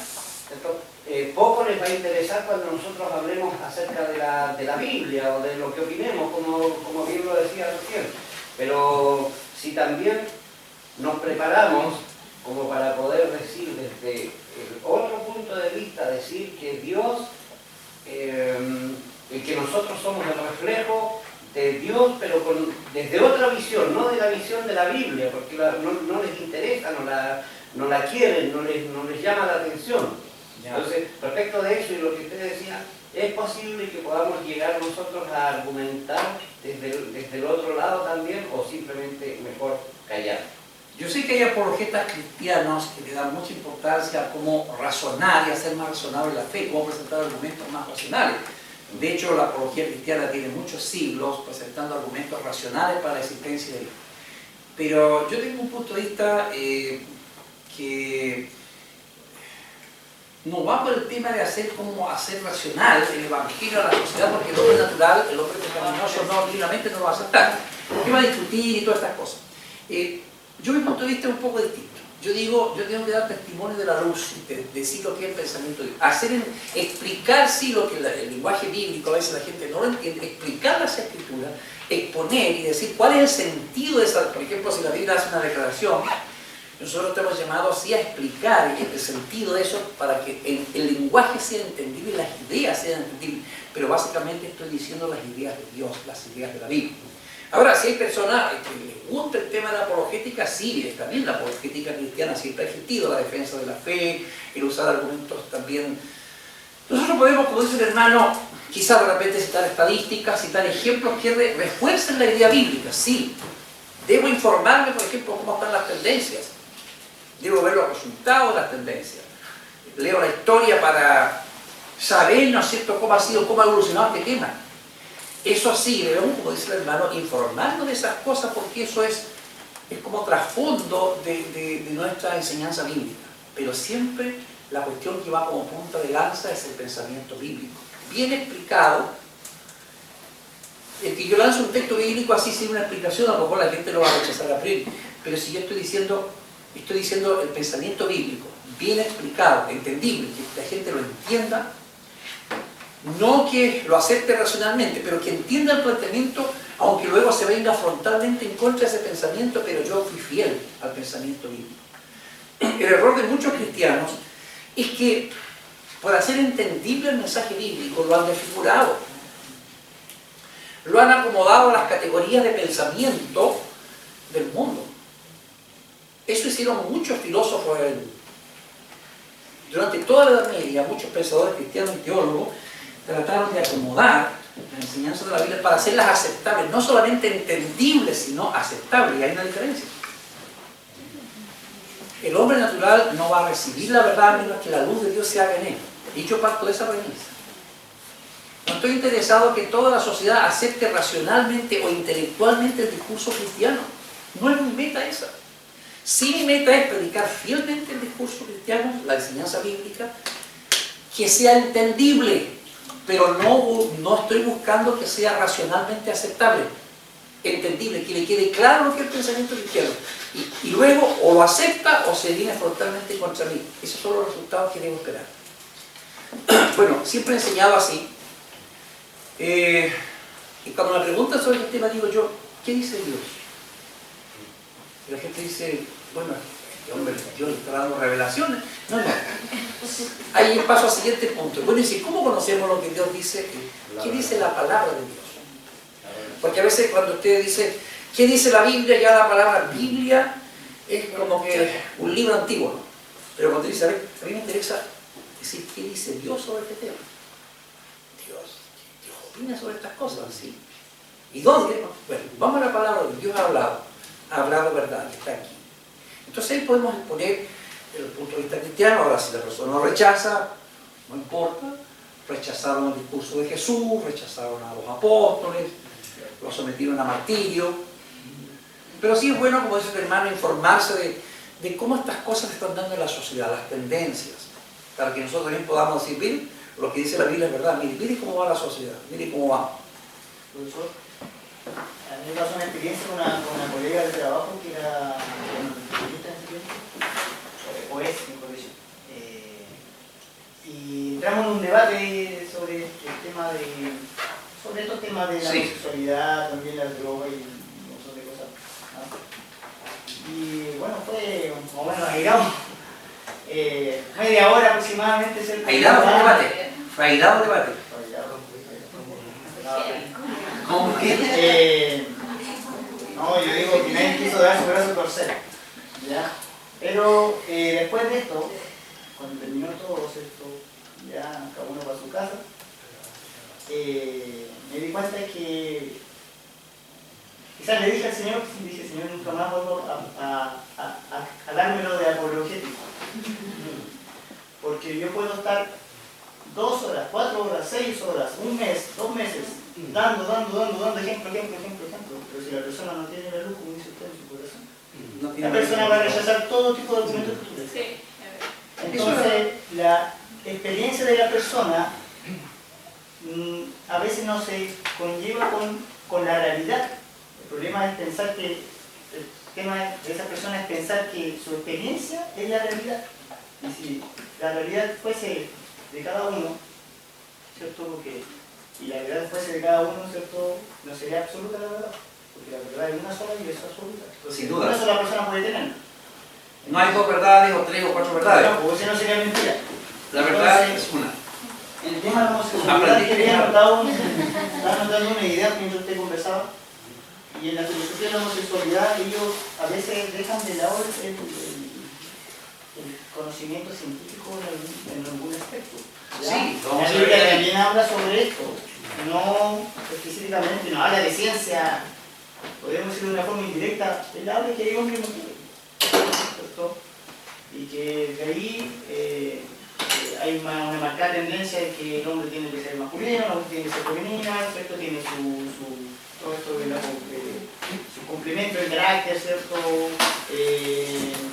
poco les va a interesar cuando nosotros hablemos acerca de la Biblia o de lo que opinemos, como bien lo decía recién. Pero si también nos preparamos como para poder decir desde el otro punto de vista, decir que Dios, que nosotros somos el reflejo de Dios, pero desde otra visión, no de la visión de la Biblia, porque no les interesa, no la quieren, no les llama la atención. Entonces, respecto de eso y lo que usted decía, ¿Es posible que podamos llegar nosotros a argumentar desde el otro lado también o simplemente mejor callar? Yo sé que hay apologetas cristianos que le dan mucha importancia a cómo razonar y hacer más razonable la fe, cómo presentar argumentos más racionales. De hecho, la apología cristiana tiene muchos siglos presentando argumentos racionales para la existencia de Dios. Pero yo tengo un punto de vista que no va por el tema de hacer racional el evangelio a la sociedad, porque el hombre natural, el hombre pecaminoso, dignamente no lo va a aceptar. ¿Qué va a discutir y todas estas cosas? Yo mi punto de vista es un poco distinto. Yo digo, yo tengo que dar testimonio de la luz, decir lo que es el pensamiento de Dios. Explicar, sí, lo que el lenguaje bíblico, a veces la gente no lo entiende, explicar las escrituras, exponer y decir cuál es el sentido de esa. Por ejemplo, si la Biblia hace una declaración, nosotros estamos llamados así a explicar el sentido de eso para que el lenguaje sea entendible y las ideas sean entendibles. Pero básicamente estoy diciendo las ideas de Dios, las ideas de la Biblia. Ahora, si hay personas que les gusta el tema de la apologética, sí, está bien, la apologética cristiana siempre ha existido, la defensa de la fe, el usar argumentos también. Nosotros podemos, como dice el hermano, quizás de repente citar estadísticas, citar ejemplos que refuercen la idea bíblica, sí. Debo informarme, por ejemplo, cómo están las tendencias. Debo ver los resultados de las tendencias. Leo la historia para saber, ¿no es cierto?, cómo ha evolucionado este tema. Eso sí, debemos, como dice el hermano, informarnos de esas cosas porque eso es como trasfondo de nuestra enseñanza bíblica. Pero siempre la cuestión que va como punta de lanza es el pensamiento bíblico. Bien explicado. El que yo lance un texto bíblico así sin una explicación, a lo mejor la gente lo va a rechazar a priori. Pero si yo estoy diciendo el pensamiento bíblico, bien explicado, entendible, que la gente lo entienda, no que lo acepte racionalmente, pero que entienda el planteamiento, aunque luego se venga frontalmente en contra de ese pensamiento, pero yo fui fiel al pensamiento bíblico. El error de muchos cristianos es que, por hacer entendible el mensaje bíblico, lo han desfigurado. Lo han acomodado a las categorías de pensamiento del mundo. Eso hicieron muchos filósofos durante toda la Edad Media, muchos pensadores cristianos y teólogos trataron de acomodar las enseñanzas de la Biblia para hacerlas aceptables, no solamente entendibles, sino aceptables, y hay una diferencia. El hombre natural no va a recibir la verdad a menos que la luz de Dios se haga en él. Y yo parto de esa premisa. No estoy interesado que toda la sociedad acepte racionalmente o intelectualmente el discurso cristiano. No es mi meta esa. Sí, mi meta es predicar fielmente el discurso cristiano, la enseñanza bíblica, que sea entendible, pero no estoy buscando que sea racionalmente aceptable, entendible, que le quede claro lo que es el pensamiento cristiano. Y luego o lo acepta o se viene frontalmente contra mí. Esos son los resultados que debo esperar. Bueno, siempre he enseñado así. Y cuando me preguntan sobre el tema, digo yo, ¿qué dice Dios? Y la gente dice, bueno, este hombre, Dios le está dando revelaciones. No. Ahí paso al siguiente punto. Bueno, y si, ¿cómo conocemos lo que Dios dice? ¿Qué dice la palabra de Dios? Porque a veces cuando usted dice, ¿qué dice la Biblia? Ya la palabra Biblia es como que un libro antiguo, ¿no? Pero cuando dice, a mí me interesa decir, ¿qué dice Dios sobre este tema? Dios opina sobre estas cosas, ¿sí? ¿Y dónde? Bueno, vamos a la palabra de Dios. Dios ha hablado verdad, está aquí. Entonces ahí podemos exponer el punto de vista cristiano. Ahora, si la persona lo rechaza, no importa. Rechazaron el discurso de Jesús, rechazaron a los apóstoles, lo sometieron a martirio. Pero sí es bueno, como dice el hermano, informarse de cómo estas cosas se están dando en la sociedad, las tendencias, para que nosotros también podamos decir, miren, lo que dice la Biblia es verdad, miren cómo va la sociedad, miren cómo va. Profesor, a mí me pasó una experiencia con una colega de trabajo que era o es en colegio. Y entramos en un debate sobre estos temas de la sexualidad, también la droga y un montón de cosas, ¿no? Y bueno, fue más o menos airado. Media hora aproximadamente. Airado el debate. Fue airado el debate. ¿Cómo que? No, yo digo que nadie quiso dar su brazo a torcer. ¿Ya? Pero después de esto, cuando terminó todo, ¿cierto? Ya cada uno para su casa. me di cuenta que quizás le dije al Señor, nunca más vuelvo a dármelo de apologético. Porque yo puedo estar 2 horas, 4 horas, 6 horas, un mes, 2 meses, dando ejemplo. Pero si la persona no tiene la luz, como dice usted en su corazón, la persona va a rechazar todo tipo de argumentos que tú le des. Sí, Entonces, la experiencia de la persona a veces no se conlleva con la realidad. El problema es pensar que, el tema de esa persona es pensar que su experiencia es la realidad. Y si la realidad fuese de cada uno, ¿cierto? Y la verdad fuese de cada uno, ¿cierto? No sería absoluta la verdad. Porque la verdad es una sola y es absoluta. Sin duda. Una sola persona puede tenerla. No hay 2 verdades o 3 o 4 verdades. No, porque si no sería mentira. La verdad Entonces, es una. el tema de la homosexualidad quería anotado una idea mientras usted conversaba. Y en la filosofía de la homosexualidad ellos a veces dejan de lado el conocimiento científico en algún aspecto. ¿Ya? Sí, La Biblia también habla sobre esto, no específicamente, no habla de ciencia, podemos decir de una forma indirecta, él habla que hay hombre y mujer, ¿cierto? Y que de ahí hay una marcada tendencia de que el hombre tiene que ser masculino, el hombre tiene que ser femenino, ¿cierto? Tiene todo esto de su complemento de carácter, ¿cierto?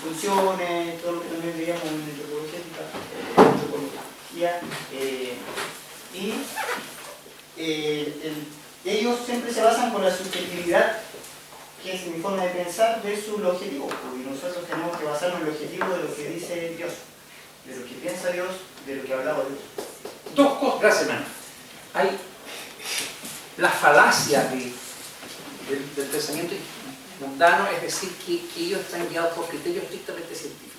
Funciones, todo lo que también veíamos en antropología. Ellos siempre se basan con la subjetividad, que es mi forma de pensar, versus el objetivo. Y nosotros tenemos que basarnos en el objetivo de lo que dice Dios, de lo que piensa Dios, de lo que ha hablado Dios. 2 cosas, gracias hermano. Hay la falacia del pensamiento mundano, es decir, que ellos están guiados por criterios estrictamente científicos.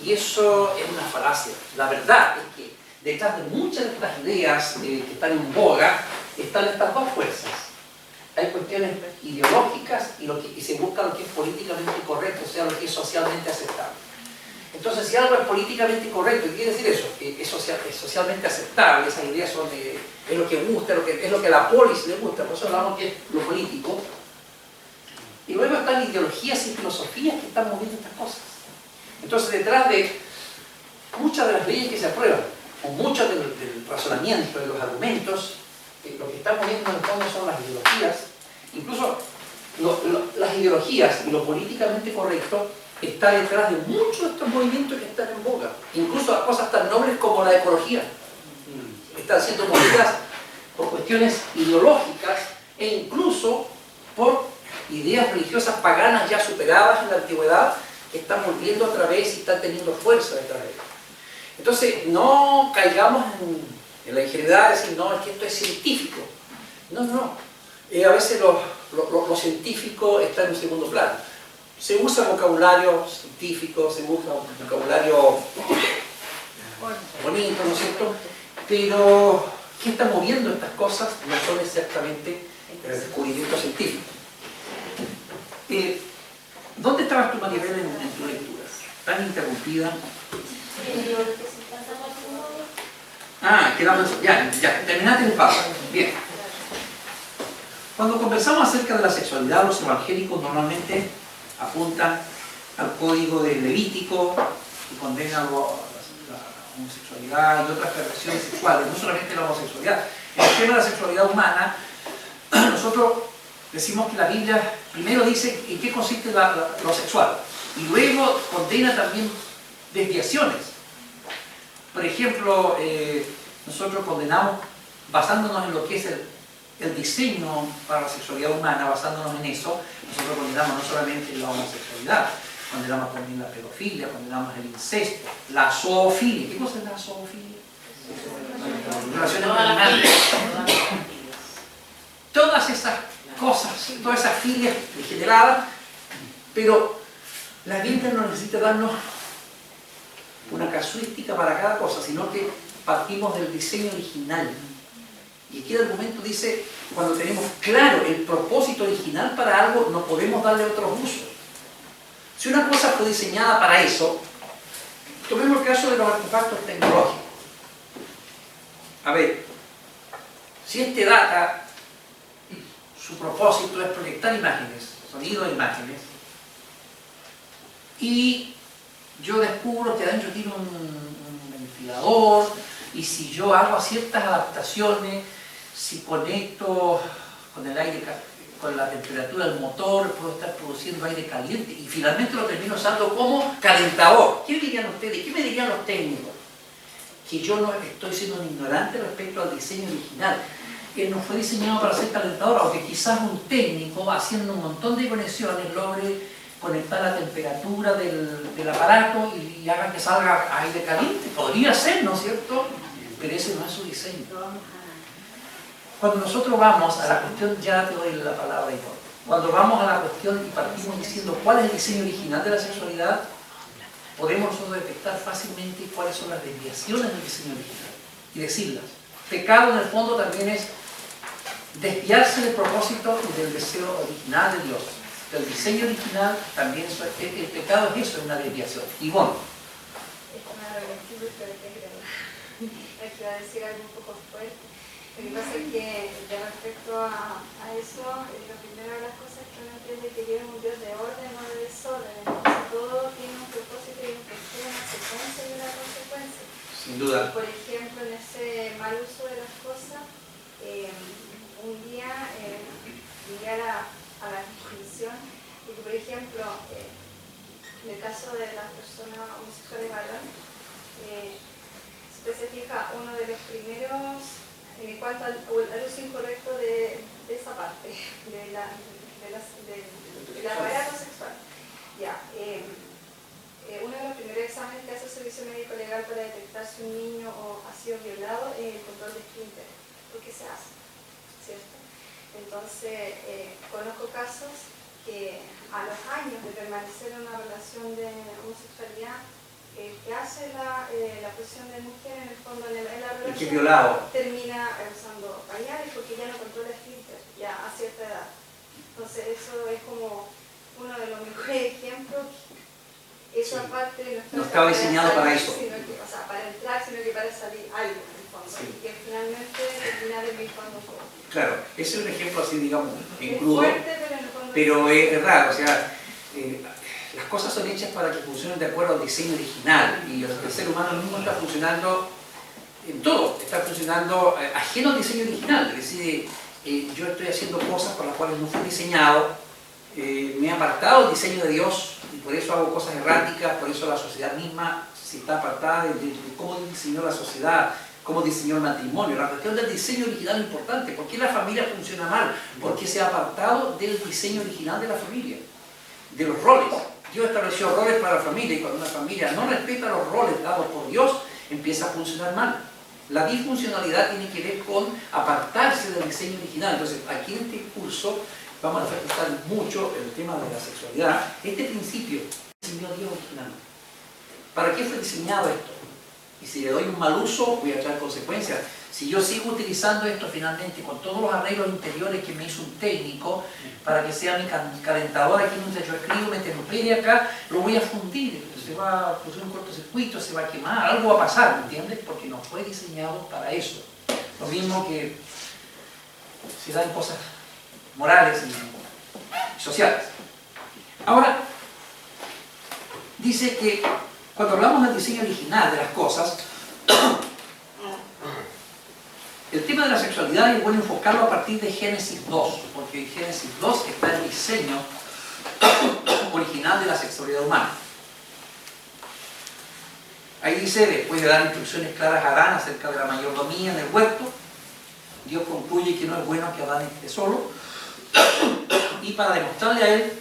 Y eso es una falacia. La verdad es que detrás de muchas de estas ideas que están en boga, están estas 2 fuerzas. Hay cuestiones ideológicas y se busca lo que es políticamente correcto, o sea, lo que es socialmente aceptable. Entonces, si algo es políticamente correcto, ¿qué quiere decir eso? Que es socialmente aceptable, esas ideas son, es lo que gusta, es lo que a la polis le gusta, por eso hablamos que es lo político. Y luego están ideologías y filosofías que están moviendo estas cosas. Entonces, detrás de muchas de las leyes que se aprueban, o mucho del razonamiento, de los argumentos, lo que están moviendo en el fondo son las ideologías. Incluso las ideologías y lo políticamente correcto está detrás de muchos de estos movimientos que están en boga. Incluso cosas tan nobles como la ecología. Están siendo movidas por cuestiones ideológicas e incluso por ideas religiosas paganas ya superadas en la antigüedad que están volviendo otra vez y están teniendo fuerza detrás de ellos. Entonces, no caigamos en la ingenuidad de decir, no, es que esto es científico. No. A veces lo científico está en un segundo plano. Se usa vocabulario científico, se usa vocabulario bonito, ¿no es cierto? Pero, ¿qué está moviendo estas cosas? No son exactamente el descubrimiento científico. ¿Dónde estabas tú, Maribel, en tu lectura? Tan interrumpida. Quedamos, ya, terminaste el paso. Bien. Cuando conversamos acerca de la sexualidad, los evangélicos normalmente apuntan al código de Levítico y condenan la homosexualidad y otras perversiones sexuales, no solamente la homosexualidad. En el tema de la sexualidad humana, nosotros decimos que la Biblia primero dice en qué consiste lo sexual y luego condena también desviaciones. Por ejemplo, nosotros condenamos, basándonos en lo que es el diseño para la sexualidad humana, basándonos en eso, nosotros condenamos no solamente la homosexualidad, condenamos también la pedofilia, condenamos el incesto, la zoofilia. ¿Qué cosa es la zoofilia? Relaciones con animales. Todas esas cosas, todas esas filias degeneradas, pero la Biblia no necesita darnos una casuística para cada cosa, sino que partimos del diseño original. Y aquí el argumento dice, cuando tenemos claro el propósito original para algo, no podemos darle otros usos. Si una cosa fue diseñada para eso, tomemos el caso de los artefactos tecnológicos. A ver, Si este data, su propósito es proyectar imágenes, sonido e imágenes, y yo descubro que adentro tiene un ventilador, y si yo hago ciertas adaptaciones, si conecto con el aire, con la temperatura del motor, puedo estar produciendo aire caliente, y finalmente lo termino usando como calentador. ¿Qué dirían ustedes? ¿Qué me dirían los técnicos? Que yo no estoy siendo un ignorante respecto al diseño original. Que no fue diseñado para ser calentador, aunque quizás un técnico haciendo un montón de conexiones logre conectar la temperatura del aparato y haga que salga aire caliente. Podría ser, ¿no es cierto? Pero ese no es su diseño. Cuando nosotros vamos a la cuestión, ya te doy la palabra, Ivonne. Cuando vamos a la cuestión y partimos diciendo cuál es el diseño original de la sexualidad, podemos nosotros detectar fácilmente cuáles son las desviaciones del diseño original y decirlas. Pecado en el fondo también es desviarse del propósito y del deseo original de Dios. El diseño original también es, el pecado es eso, es una desviación. Ivonne. Aquí va a decir algo un poco fuerte. Lo que pasa es que respecto a eso, la primera de las cosas que uno entiende que Dios es un Dios de orden, no de desorden. Entonces todo tiene un propósito y un porqué, una secuencia y una consecuencia. Sin duda. Por ejemplo, en ese mal uso de las cosas, un día llegar a la conclusión de que, por ejemplo, en el caso de las personas homosexuales varones, si usted se fija, uno de los primeros, en cuanto al uso incorrecto de esa parte, de la aparato sexual, ya, uno de los primeros exámenes que hace el servicio médico legal para detectar si un niño ha sido violado es el control de esfínter, porque se hace, ¿cierto? Entonces, conozco casos que a los años de permanecer en una relación de homosexualidad, que hace la posición de mujer en el fondo en la relación termina usando pañales porque ya no controla esfínter, ya a cierta edad. Entonces eso es como uno de los mejores ejemplos. Eso sí. Aparte no estaba diseñado para eso. O sea, para entrar, sino que para salir algo en el fondo. Sí. Y que finalmente termina desvirtuando un poco. Claro, ese es un ejemplo así, digamos, en crudo. Fuerte, pero en el fondo pero es raro, o sea, las cosas son hechas para que funcionen de acuerdo al diseño original y el ser humano mismo está funcionando en todo, está funcionando ajeno al diseño original, es decir, yo estoy haciendo cosas por las cuales no fui diseñado, me he apartado del diseño de Dios y por eso hago cosas erráticas, por eso la sociedad misma se está apartada de cómo diseñó la sociedad, cómo diseñó el matrimonio. La cuestión del diseño original es importante. ¿Por qué la familia funciona mal? Porque se ha apartado del diseño original de la familia, de los roles. Dios estableció roles para la familia y cuando una familia no respeta los roles dados por Dios, empieza a funcionar mal. La disfuncionalidad tiene que ver con apartarse del diseño original. Entonces, aquí en este curso vamos a tratar mucho el tema de la sexualidad. Este principio diseñó Dios originalmente. ¿Para qué fue diseñado esto? Y si le doy un mal uso, voy a traer consecuencias. Si yo sigo utilizando esto finalmente con todos los arreglos interiores que me hizo un técnico para que sea mi calentador, aquí mientras yo escribo, me tempere acá, lo voy a fundir, se va a producir un cortocircuito, se va a quemar, algo va a pasar, ¿me entiendes? Porque no fue diseñado para eso. Lo mismo que se dan cosas morales y sociales. Ahora, dice que cuando hablamos del diseño original de las cosas, el tema de la sexualidad es bueno enfocarlo a partir de Génesis 2, porque en Génesis 2 está el diseño original de la sexualidad humana. Ahí dice, después de dar instrucciones claras a Adán acerca de la mayordomía en el huerto, Dios concluye que no es bueno que Adán esté solo, y para demostrarle a él,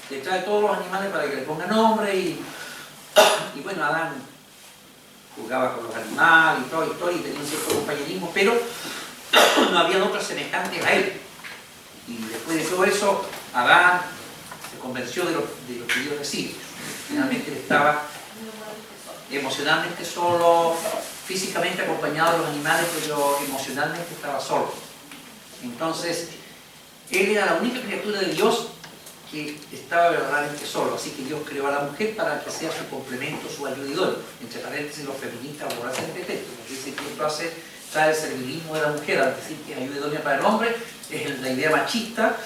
le trae todos los animales para que le ponga nombre, y bueno, Adán jugaba con los animales y todo, y tenía un cierto compañerismo, pero no había otros semejantes a él. Y después de todo eso, Adán se convenció de lo que Dios decía. Finalmente él estaba emocionalmente solo, físicamente acompañado de los animales, pero emocionalmente estaba solo. Entonces, él era la única criatura de Dios que estaba verdaderamente solo, así que Dios creó a la mujer para que sea su complemento, su ayudador. Entre paréntesis, los feministas aborrecen este texto, porque dicen que esto hace trae el servilismo de la mujer, al decir que es ayuda idónea para el hombre, es la idea machista.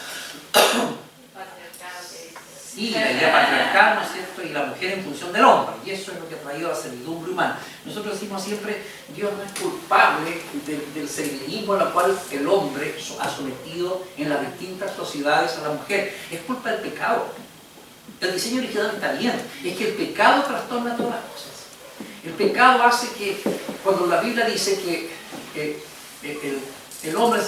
Sí, la idea patriarcal, ¿no es cierto? Y la mujer en función del hombre. Y eso es lo que ha traído la servidumbre humana. Nosotros decimos siempre, Dios no es culpable del servilismo en el cual el hombre ha sometido en las distintas sociedades a la mujer. Es culpa del pecado. El diseño original está bien. Es que el pecado trastorna todas las cosas. El pecado hace que, cuando la Biblia dice que el hombre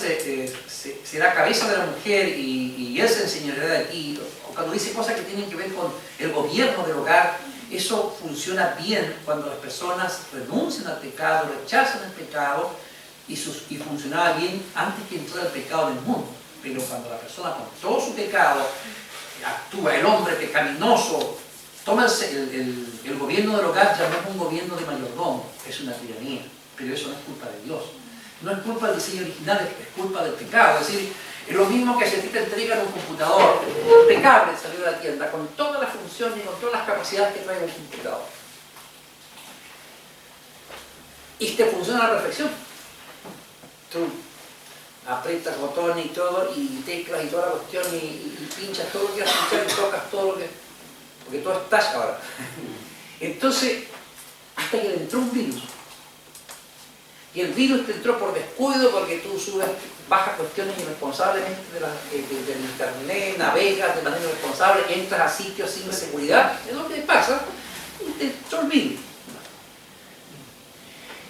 será cabeza de la mujer y él se enseñoreará de ti, o cuando dice cosas que tienen que ver con el gobierno del hogar, eso funciona bien cuando las personas renuncian al pecado, rechazan el pecado, y funcionaba bien antes que entrara el pecado en el mundo. Pero cuando la persona con todo su pecado actúa, el hombre pecaminoso, toma el gobierno del hogar, ya no es un gobierno de mayordomo, es una tiranía, pero eso no es culpa de Dios. No es culpa del diseño original, es culpa del pecado. Es decir, es lo mismo que si a ti te entregan un computador impecable, salió de la tienda, con todas las funciones y con todas las capacidades que trae un computador. Y te funciona a la perfección. Tú aprietas botones y todo, y teclas y toda la cuestión, y pinchas todo lo que quieras pinchar y tocas todo lo que... porque todo es touch ahora. Entonces, hasta que le entró un virus. Y el virus te entró por descuido, porque tú bajas cuestiones irresponsablemente del internet, navegas de manera irresponsable, entras a sitios sin seguridad, es lo que te pasa, y te entró el virus.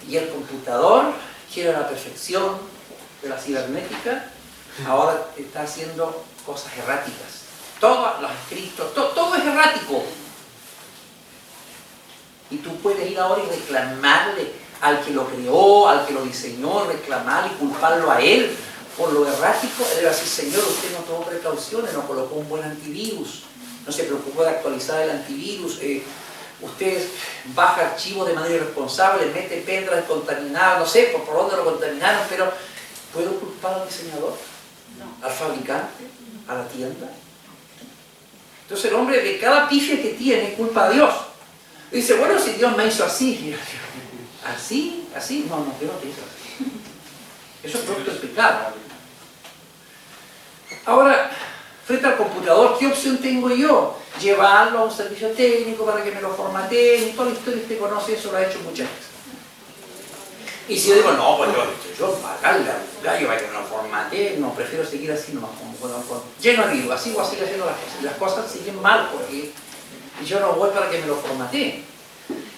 Y el computador, que era la perfección de la cibernética, ahora está haciendo cosas erráticas. Todos los escritos, todo es errático. Y tú puedes ir ahora y reclamarle al que lo creó, al que lo diseñó, reclamar y culparlo a él por lo errático. Él va a decir, Señor, usted no tomó precauciones, no colocó un buen antivirus, no se preocupó de actualizar el antivirus, usted baja archivos de manera irresponsable, mete pendrive contaminado, no sé por dónde lo contaminaron, pero ¿puedo culpar al diseñador? No. ¿Al fabricante? ¿A la tienda? Entonces el hombre de cada pifia que tiene culpa a Dios. Dice, bueno, si Dios me hizo así, ¿así? No, Dios no te hizo así. Eso es producto del pecado. Ahora, frente al computador, ¿qué opción tengo yo? Llevarlo a un servicio técnico para que me lo formateen, y toda la historia que usted conoce, eso lo ha hecho muchas veces. Y si yo digo, no, pues yo pagarle al gallo para que me lo formateen, no, prefiero seguir así nomás, lleno de virus, así voy a seguir haciendo las cosas. Y las cosas siguen mal porque yo no voy para que me lo formateen.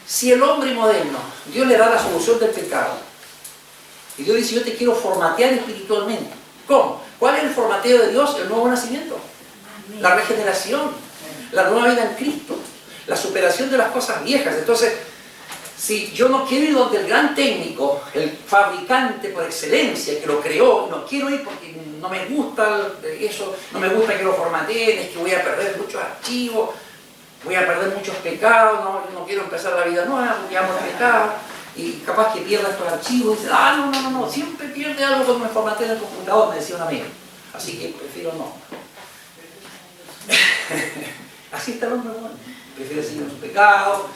Si el hombre moderno, Dios le da la solución del pecado, y Dios dice, yo te quiero formatear espiritualmente. ¿Cómo? ¿Cuál es el formateo de Dios? El nuevo nacimiento, la regeneración, la nueva vida en Cristo, la superación de las cosas viejas. Entonces, si yo no quiero ir donde el gran técnico, el fabricante por excelencia que lo creó, no quiero ir porque no me gusta eso, no me gusta que lo formateen, es que voy a perder muchos archivos, voy a perder muchos pecados, no quiero empezar la vida nueva porque amo el pecado, y capaz que pierda estos archivos, y dice, no, siempre pierde algo cuando me formatea en el computador, me decía un amigo, así que prefiero no. Así está el hombre, bueno. Prefiere seguir en su pecado,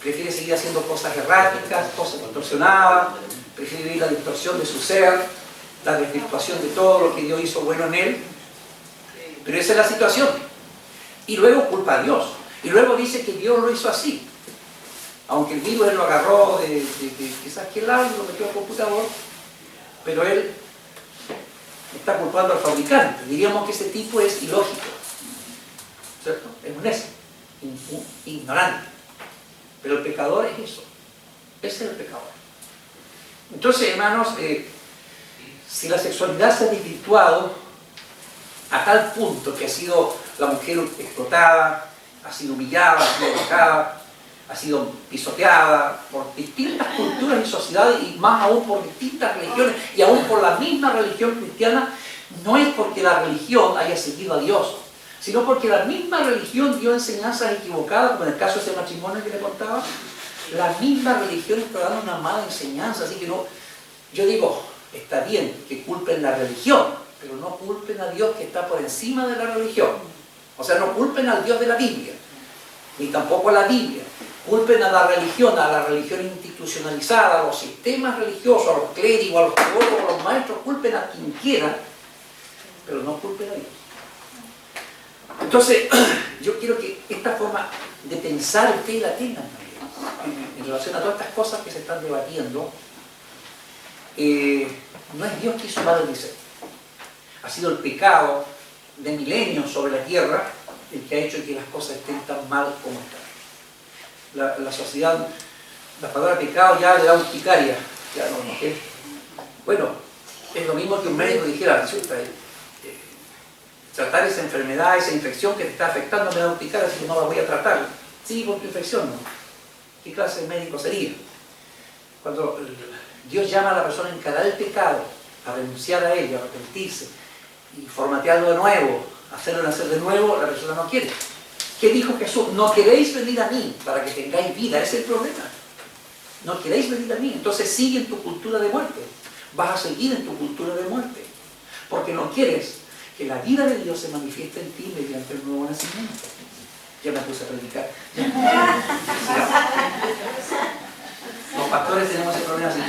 prefiere seguir haciendo cosas erráticas, cosas distorsionadas, prefiere vivir la distorsión de su ser, la desvirtuación de todo lo que Dios hizo bueno en él, pero esa es la situación. Y luego culpa a Dios. Y luego dice que Dios lo hizo así. Aunque el virus él lo agarró de quizás que lado y lo metió al computador, pero él está culpando al fabricante. Diríamos que ese tipo es ilógico, ¿cierto? Es un necio, ignorante. Pero el pecador es eso. Ese es el pecador. Entonces, hermanos, si la sexualidad se ha desvirtuado a tal punto que ha sido la mujer explotada, ha sido humillada, ha sido atacada, ha sido pisoteada por distintas culturas y sociedades, y más aún por distintas religiones, y aún por la misma religión cristiana, no es porque la religión haya seguido a Dios, sino porque la misma religión dio enseñanzas equivocadas, como en el caso de ese matrimonio que le contaba. La misma religión está dando una mala enseñanza, así que no, yo digo, está bien que culpen la religión, pero no culpen a Dios que está por encima de la religión. O sea, no culpen al Dios de la Biblia, ni tampoco a la Biblia. culpen a la religión institucionalizada, a los sistemas religiosos, a los clérigos, a los teólogos, a los maestros, culpen a quien quiera, pero no culpen a Dios. Entonces, yo quiero que esta forma de pensar ustedes la tengan también, en relación a todas estas cosas que se están debatiendo. No es Dios que hizo mal el diseño. Ha sido el pecado de milenios sobre la tierra el que ha hecho que las cosas estén tan mal como están. La sociedad, la palabra pecado ya le da urticaria. Ya no, bueno, es lo mismo que un médico dijera, resulta, tratar esa enfermedad, esa infección que te está afectando me da urticaria, así que no la voy a tratar. Sí, con tu infección, ¿no? ¿Qué clase de médico sería? Cuando Dios llama a la persona a encarar el pecado, a renunciar a ello, a arrepentirse y formatearlo de nuevo, hacerlo nacer de nuevo, la persona no quiere. ¿Qué dijo Jesús? No queréis venir a mí para que tengáis vida, ese es el problema. No queréis venir a mí, entonces sigue en tu cultura de muerte. Vas a seguir en tu cultura de muerte, porque no quieres que la vida de Dios se manifieste en ti mediante el nuevo nacimiento. Ya me puse a predicar. Los pastores tenemos ese problema así.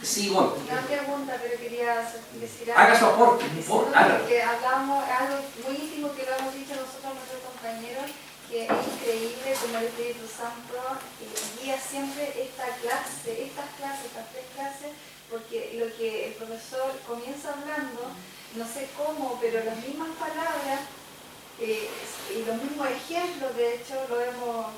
Sí, bueno. Una pregunta, pero quería decir algo. Haga su aporte, hágalo. Porque hablamos algo muy íntimo que lo hemos dicho nosotros, nuestros compañeros, que es increíble como el Espíritu Santo guía siempre estas tres clases, porque lo que el profesor comienza hablando, no sé cómo, pero las mismas palabras y los mismos ejemplos, de hecho, lo hemos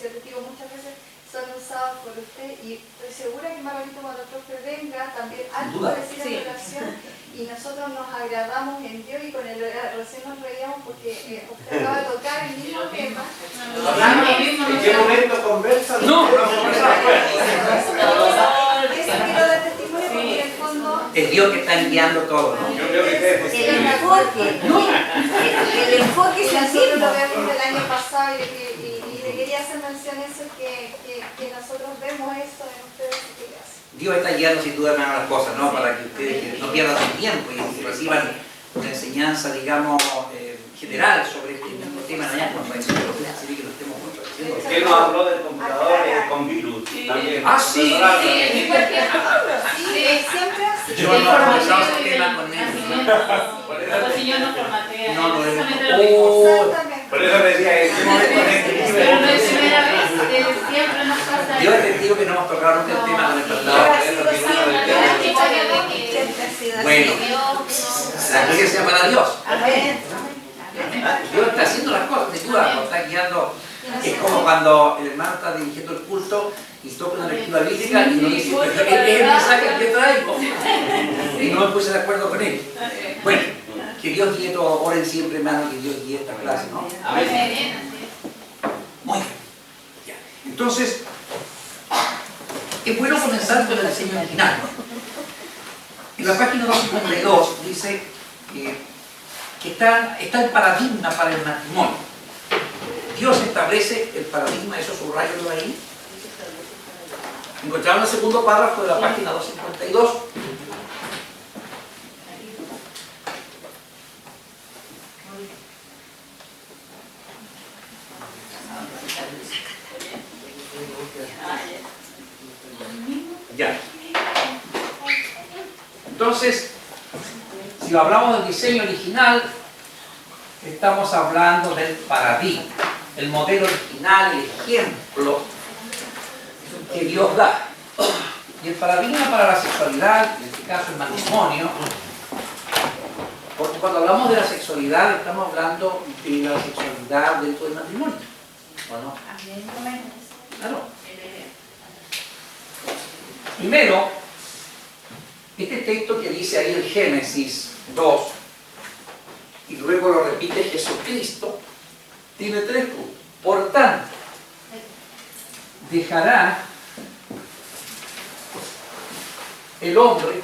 repetido muchas veces, son usados por usted, y estoy segura que Margarito, cuando el profe venga, también algo va a decir en relación, y nosotros nos agradamos en Dios, y con el recién nos reíamos porque usted acaba de tocar el mismo tema. ¿En qué momento conversan? No, Eso quiero dar testimonio porque en el fondo es Dios que está guiando todo, ¿no? Yo creo que ustedes El enfoque es así. nosotros lo vemos del año pasado y le quería hacer mención a eso, que nosotros vemos esto en ustedes y que hacen. Dios está guiando sin duda más las cosas, ¿no? Para que ustedes no pierdan su tiempo y reciban una enseñanza, digamos, general sobre este mismo tema. Mañana, cuando parece que lo estemos contradiciendo. Usted nos habló del computador con virus también. Ah, sí. Sí, siempre así. Yo no he conversado ese tema con él. El Señor nos formatea. No, Precisamente lo mismo. Exactamente. Por eso decía, ¿en qué momento Pero no es primera vez, siempre nos pasa. Yo he sentido que no hemos tocado nunca el tema con el pastor. Bueno, la gloria sea para Dios. Dios está haciendo las cosas, de duda, nos está guiando. Es como cuando el hermano está dirigiendo el culto y toca una lectura bíblica y no dice, pero es el mensaje que traigo. Y no me puse de acuerdo con él. Bueno, que Dios guíe todo, oren siempre, hermano, que Dios guíe esta clase, ¿no? Muy bien. Ya. Entonces, es bueno comenzar con el diseño original. En la página 252 dice que está el paradigma para el matrimonio. Dios establece el paradigma, eso subrayo ahí. Encontraron el segundo párrafo de la página 252. Ya. Entonces, si hablamos del diseño original, estamos hablando del paradigma, el modelo original, el ejemplo que Dios da. Y el paradigma para la sexualidad, en este caso el matrimonio, porque cuando hablamos de la sexualidad estamos hablando de la sexualidad dentro del matrimonio, ¿o no? Claro. Primero, este texto que dice ahí el Génesis 2, y luego lo repite Jesucristo, tiene 3 puntos. Por tanto, dejará el hombre,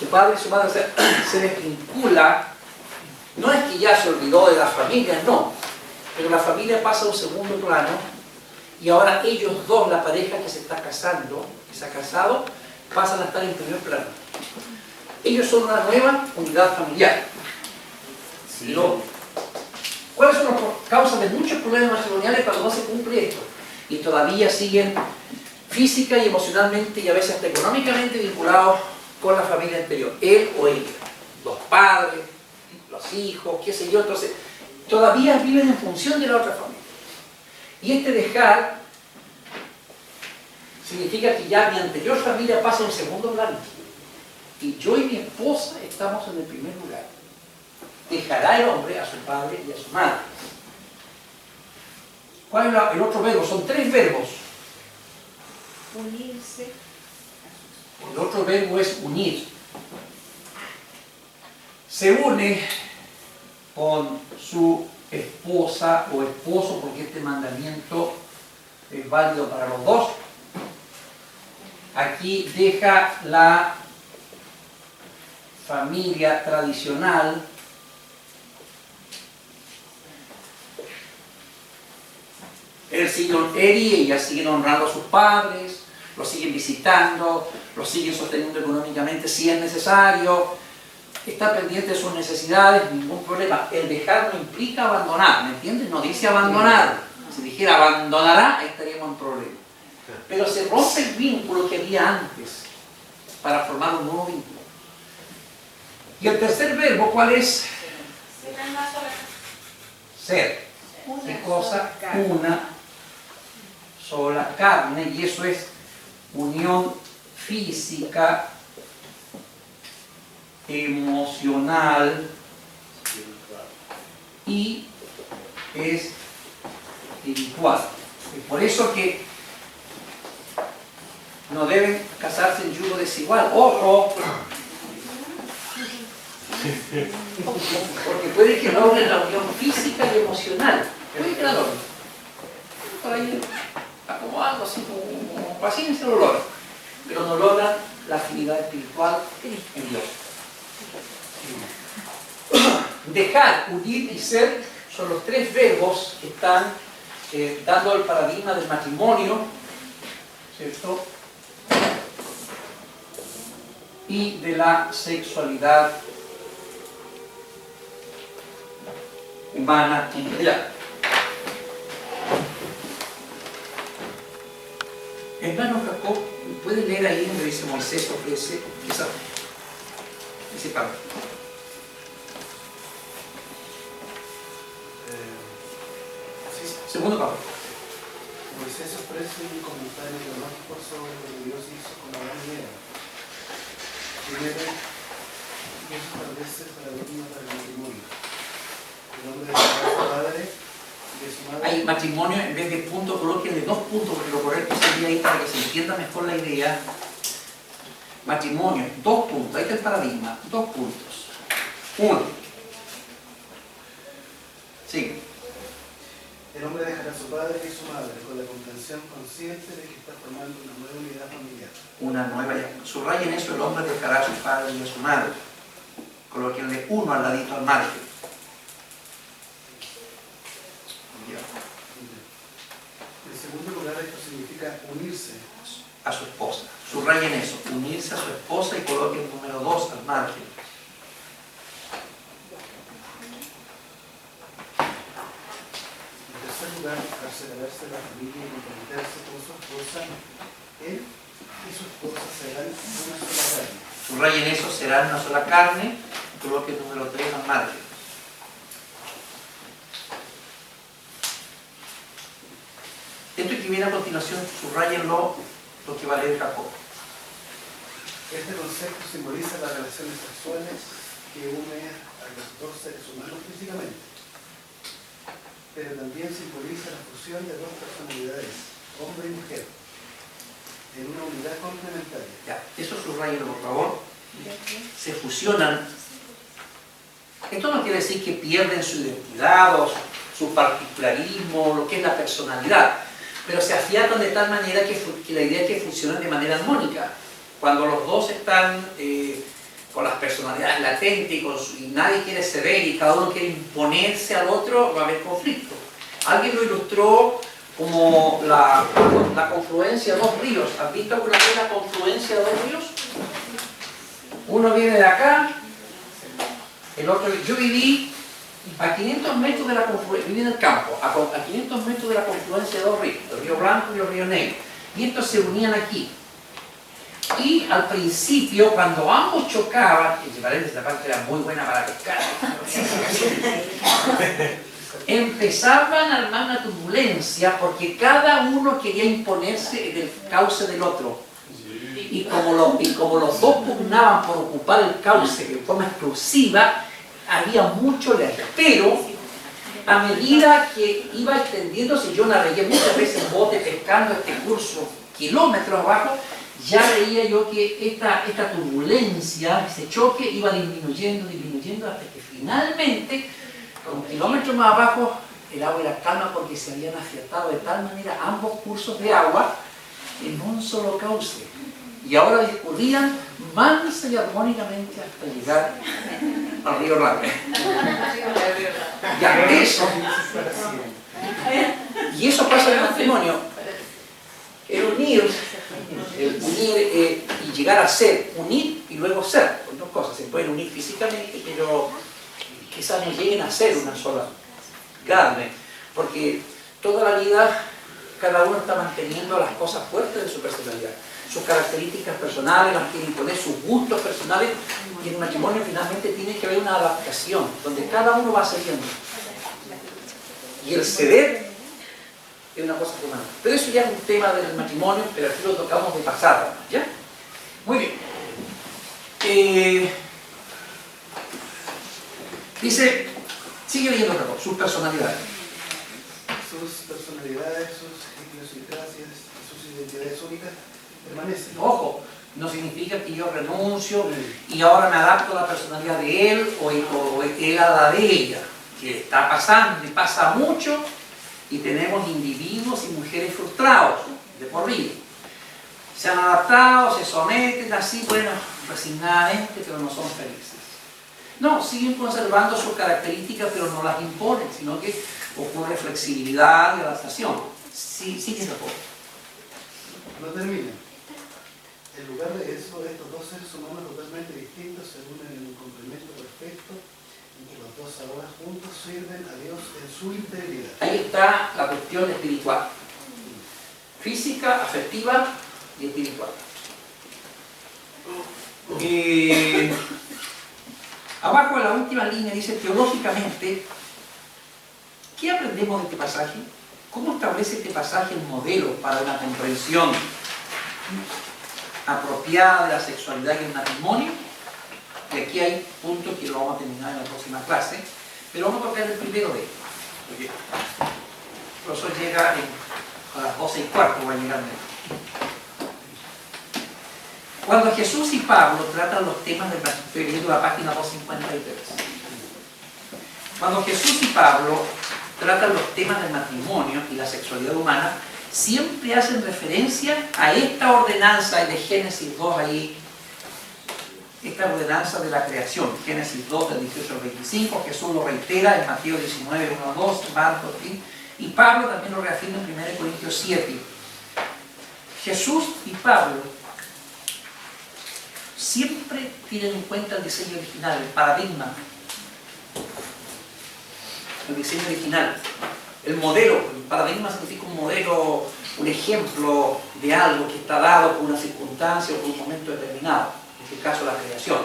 su padre y su madre, se desvincula. No es que ya se olvidó de la familia, no, pero la familia pasa a un segundo plano y ahora ellos dos, la pareja que se está casando, que se ha casado, pasan a estar en primer plano. Ellos son una nueva unidad familiar. Sí. ¿Cuáles son las causas de muchos problemas matrimoniales cuando no se cumple esto? Y todavía siguen física y emocionalmente y a veces hasta económicamente vinculados con la familia anterior, él o ella, los padres, los hijos, qué sé yo, entonces todavía viven en función de la otra familia. Y este dejar significa que ya mi anterior familia pasa en segundo plano y yo y mi esposa estamos en el primer lugar. Dejará el hombre a su padre y a su madre. ¿Cuál es el otro verbo? Son 3 verbos. Unirse. El otro verbo es unir. Se une con su esposa o esposo, porque este mandamiento es válido para los dos. Aquí deja la familia tradicional. Él y ella siguen honrando a sus padres, los siguen visitando, los siguen sosteniendo económicamente si es necesario, está pendiente de sus necesidades, ningún problema. El dejar no implica abandonar, ¿me entiendes? No dice abandonar. Si dijera abandonará, ahí estaríamos en problema. Pero se rompe el vínculo que había antes para formar un nuevo vínculo. Y el tercer verbo, ¿cuál es? Serán una sola. Ser. ¿Qué cosa? Una sola carne, y eso es unión física, emocional y espiritual. Es por eso que no deben casarse en yugo desigual. ¡Ojo! Porque puede que logren la unión física y emocional. Puede que la logren. Por ahí, acomodando así como paciencia lo logran. Pero no logran la afinidad espiritual en Dios. Dejar, unir y ser son los 3 verbos que están dando el paradigma del matrimonio, ¿cierto? Y de la sexualidad humana en general. Hermano Jacob, ¿puede leer ahí donde dice Moisés ofrece? Dice Pablo. Segundo Pablo. Moisés ofrece un comentario teológico sobre lo que Dios hizo con Adán y Eva. Primero, Dios establece el paradigma para el matrimonio. El hombre de su padre y de su madre. Hay matrimonio, en vez de punto, colóquenle 2 puntos, porque lo correcto sería ahí para que se entienda mejor la idea. Matrimonio, 2 puntos, ahí está el paradigma, 2 puntos. 1. Sigue. El hombre dejará a su padre y su madre con la comprensión consciente de que está formando una nueva unidad familiar. Una nueva, subrayen eso, el hombre dejará a su padre y a su madre. Colóquenle 1 al ladito al margen. En segundo lugar, esto significa unirse A su esposa. Subrayen eso, unirse a su esposa y coloquen el número 2 al margen. En tercer lugar, al separarse de la familia y comprometerse con su esposa, él y su esposa serán una sola carne. Subrayen eso, serán una sola carne, coloquen el número 3 al margen. Esto que viene a continuación, subrayenlo lo que va a leer Jacob. Este concepto simboliza las relaciones sexuales que une a los 2 seres humanos físicamente, pero también simboliza la fusión de 2 personalidades, hombre y mujer, en una unidad complementaria. Ya, eso subrayenlo, por favor. Se fusionan. Esto no quiere decir que pierden su identidad o su particularismo, lo que es la personalidad, pero se afiatan de tal manera que la idea es que funcionan de manera armónica. Cuando los dos están con las personalidades latentes y nadie quiere ceder y cada uno quiere imponerse al otro, va a haber conflicto. Alguien lo ilustró como la confluencia de 2 ríos. ¿Has visto alguna vez la confluencia de 2 ríos? Uno viene de acá, el otro... Yo viví A 500 metros de la confluencia, viví en el campo, a 500 metros de la confluencia de dos ríos, el río Blanco y el río Negro. Y estos se unían aquí. Y al principio, cuando ambos chocaban, y paréntesis, esta parte era muy buena para pescar, empezaban a armar una turbulencia porque cada uno quería imponerse en el cauce del otro. Y como los dos pugnaban por ocupar el cauce de forma exclusiva, había mucho lejos. Pero a medida que iba extendiéndose, yo navegué muchas veces en bote pescando este curso kilómetros abajo, ya veía yo que esta turbulencia, ese choque iba disminuyendo hasta que finalmente, con kilómetros más abajo, el agua era calma porque se habían afiatado de tal manera ambos cursos de agua en un solo cauce. Y ahora discurrían mansa y armónicamente hasta llegar al río Rape. Ya, eso. Y eso pasa en el matrimonio. El unir y llegar a ser, unir y luego ser, son dos cosas. Se pueden unir físicamente, pero quizás no lleguen a ser una sola carne, porque toda la vida cada uno está manteniendo las cosas fuertes de su personalidad, sus características personales, las quiere imponer, sus gustos personales, y en el matrimonio finalmente tiene que haber una adaptación, donde cada uno va cediendo. Y el ceder es una cosa humana. Pero eso ya es un tema del matrimonio, pero aquí lo tocamos de pasada, ¿ya? Muy bien. Dice, sigue leyendo otra cosa, sus personalidades. Sus personalidades, sus idiosincrasias, sus identidades únicas permanecen. Ojo, no significa que yo renuncio y ahora me adapto a la personalidad de él o él a la de ella. Que está pasando y pasa mucho, y tenemos individuos y mujeres frustrados de por vida. Se han adaptado, se someten así, bueno, resignadamente, pero no son felices. No, siguen conservando sus características, pero no las imponen, sino que ocurre flexibilidad y adaptación. Sí, sí que se puede. No termina. En lugar de eso, estos dos seres humanos totalmente distintos se unen en un complemento perfecto, en que los dos ahora juntos sirven a Dios en su integridad. Ahí está la cuestión espiritual. Física, afectiva y espiritual. Abajo en la última línea dice, teológicamente, ¿qué aprendemos de este pasaje? ¿Cómo establece este pasaje el modelo para una comprensión apropiada de la sexualidad y el matrimonio? Y aquí hay puntos que lo vamos a terminar en la próxima clase, pero vamos a tocar el primero de ellos. Porque el profesor llega a las 12:15, va a llegar menos. Cuando Jesús y Pablo tratan los temas del matrimonio, estoy leyendo la página 253. Cuando Jesús y Pablo tratan los temas del matrimonio y la sexualidad humana, siempre hacen referencia a esta ordenanza de Génesis 2 ahí, esta ordenanza de la creación, Génesis 2 del 18 al 25, Jesús lo reitera en Mateo 19, 1 a 2, Marcos, y Pablo también lo reafirma en 1 Corintios 7. Jesús y Pablo siempre tienen en cuenta el diseño original, el paradigma, el diseño original, el modelo. El paradigma significa un modelo, un ejemplo de algo que está dado por una circunstancia o por un momento determinado, en este caso la creación.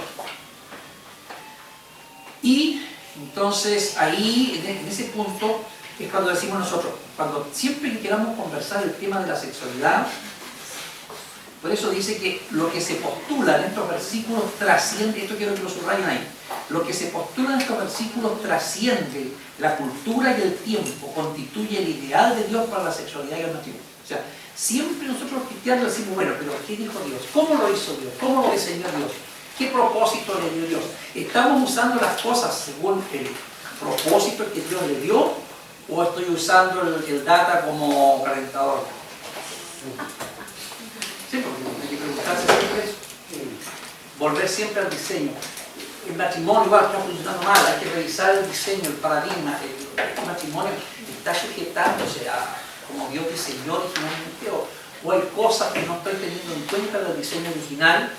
Y entonces ahí, en ese punto, es cuando decimos nosotros, cuando siempre que queramos conversar el tema de la sexualidad, por eso dice que lo que se postula en estos versículos trasciende, esto quiero que lo subrayen ahí, lo que se postula en estos versículos trasciende la cultura y el tiempo, constituye el ideal de Dios para la sexualidad y el matrimonio. O sea, siempre nosotros los cristianos decimos, bueno, pero ¿qué dijo Dios? ¿Cómo lo hizo Dios? ¿Cómo lo diseñó Dios? ¿Qué propósito le dio Dios? ¿Estamos usando las cosas según el propósito que Dios le dio? ¿O estoy usando el data como calentador? Sí, porque hay que preguntarse siempre eso. Volver siempre al diseño. El matrimonio igual está funcionando mal, hay que revisar el diseño, el paradigma. El matrimonio está sujetándose a como Dios diseñó originalmente, o hay cosas que no estoy teniendo en cuenta del diseño original.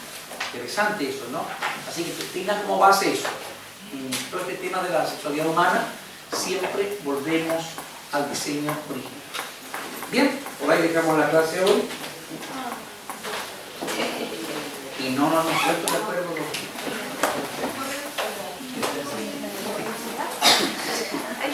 Interesante eso, ¿no? Así que tengan como base eso. todo este tema de la sexualidad humana, siempre volvemos al diseño original. Bien, por ahí dejamos la clase hoy. Y no nos hemos puesto de acuerdo con los Ay,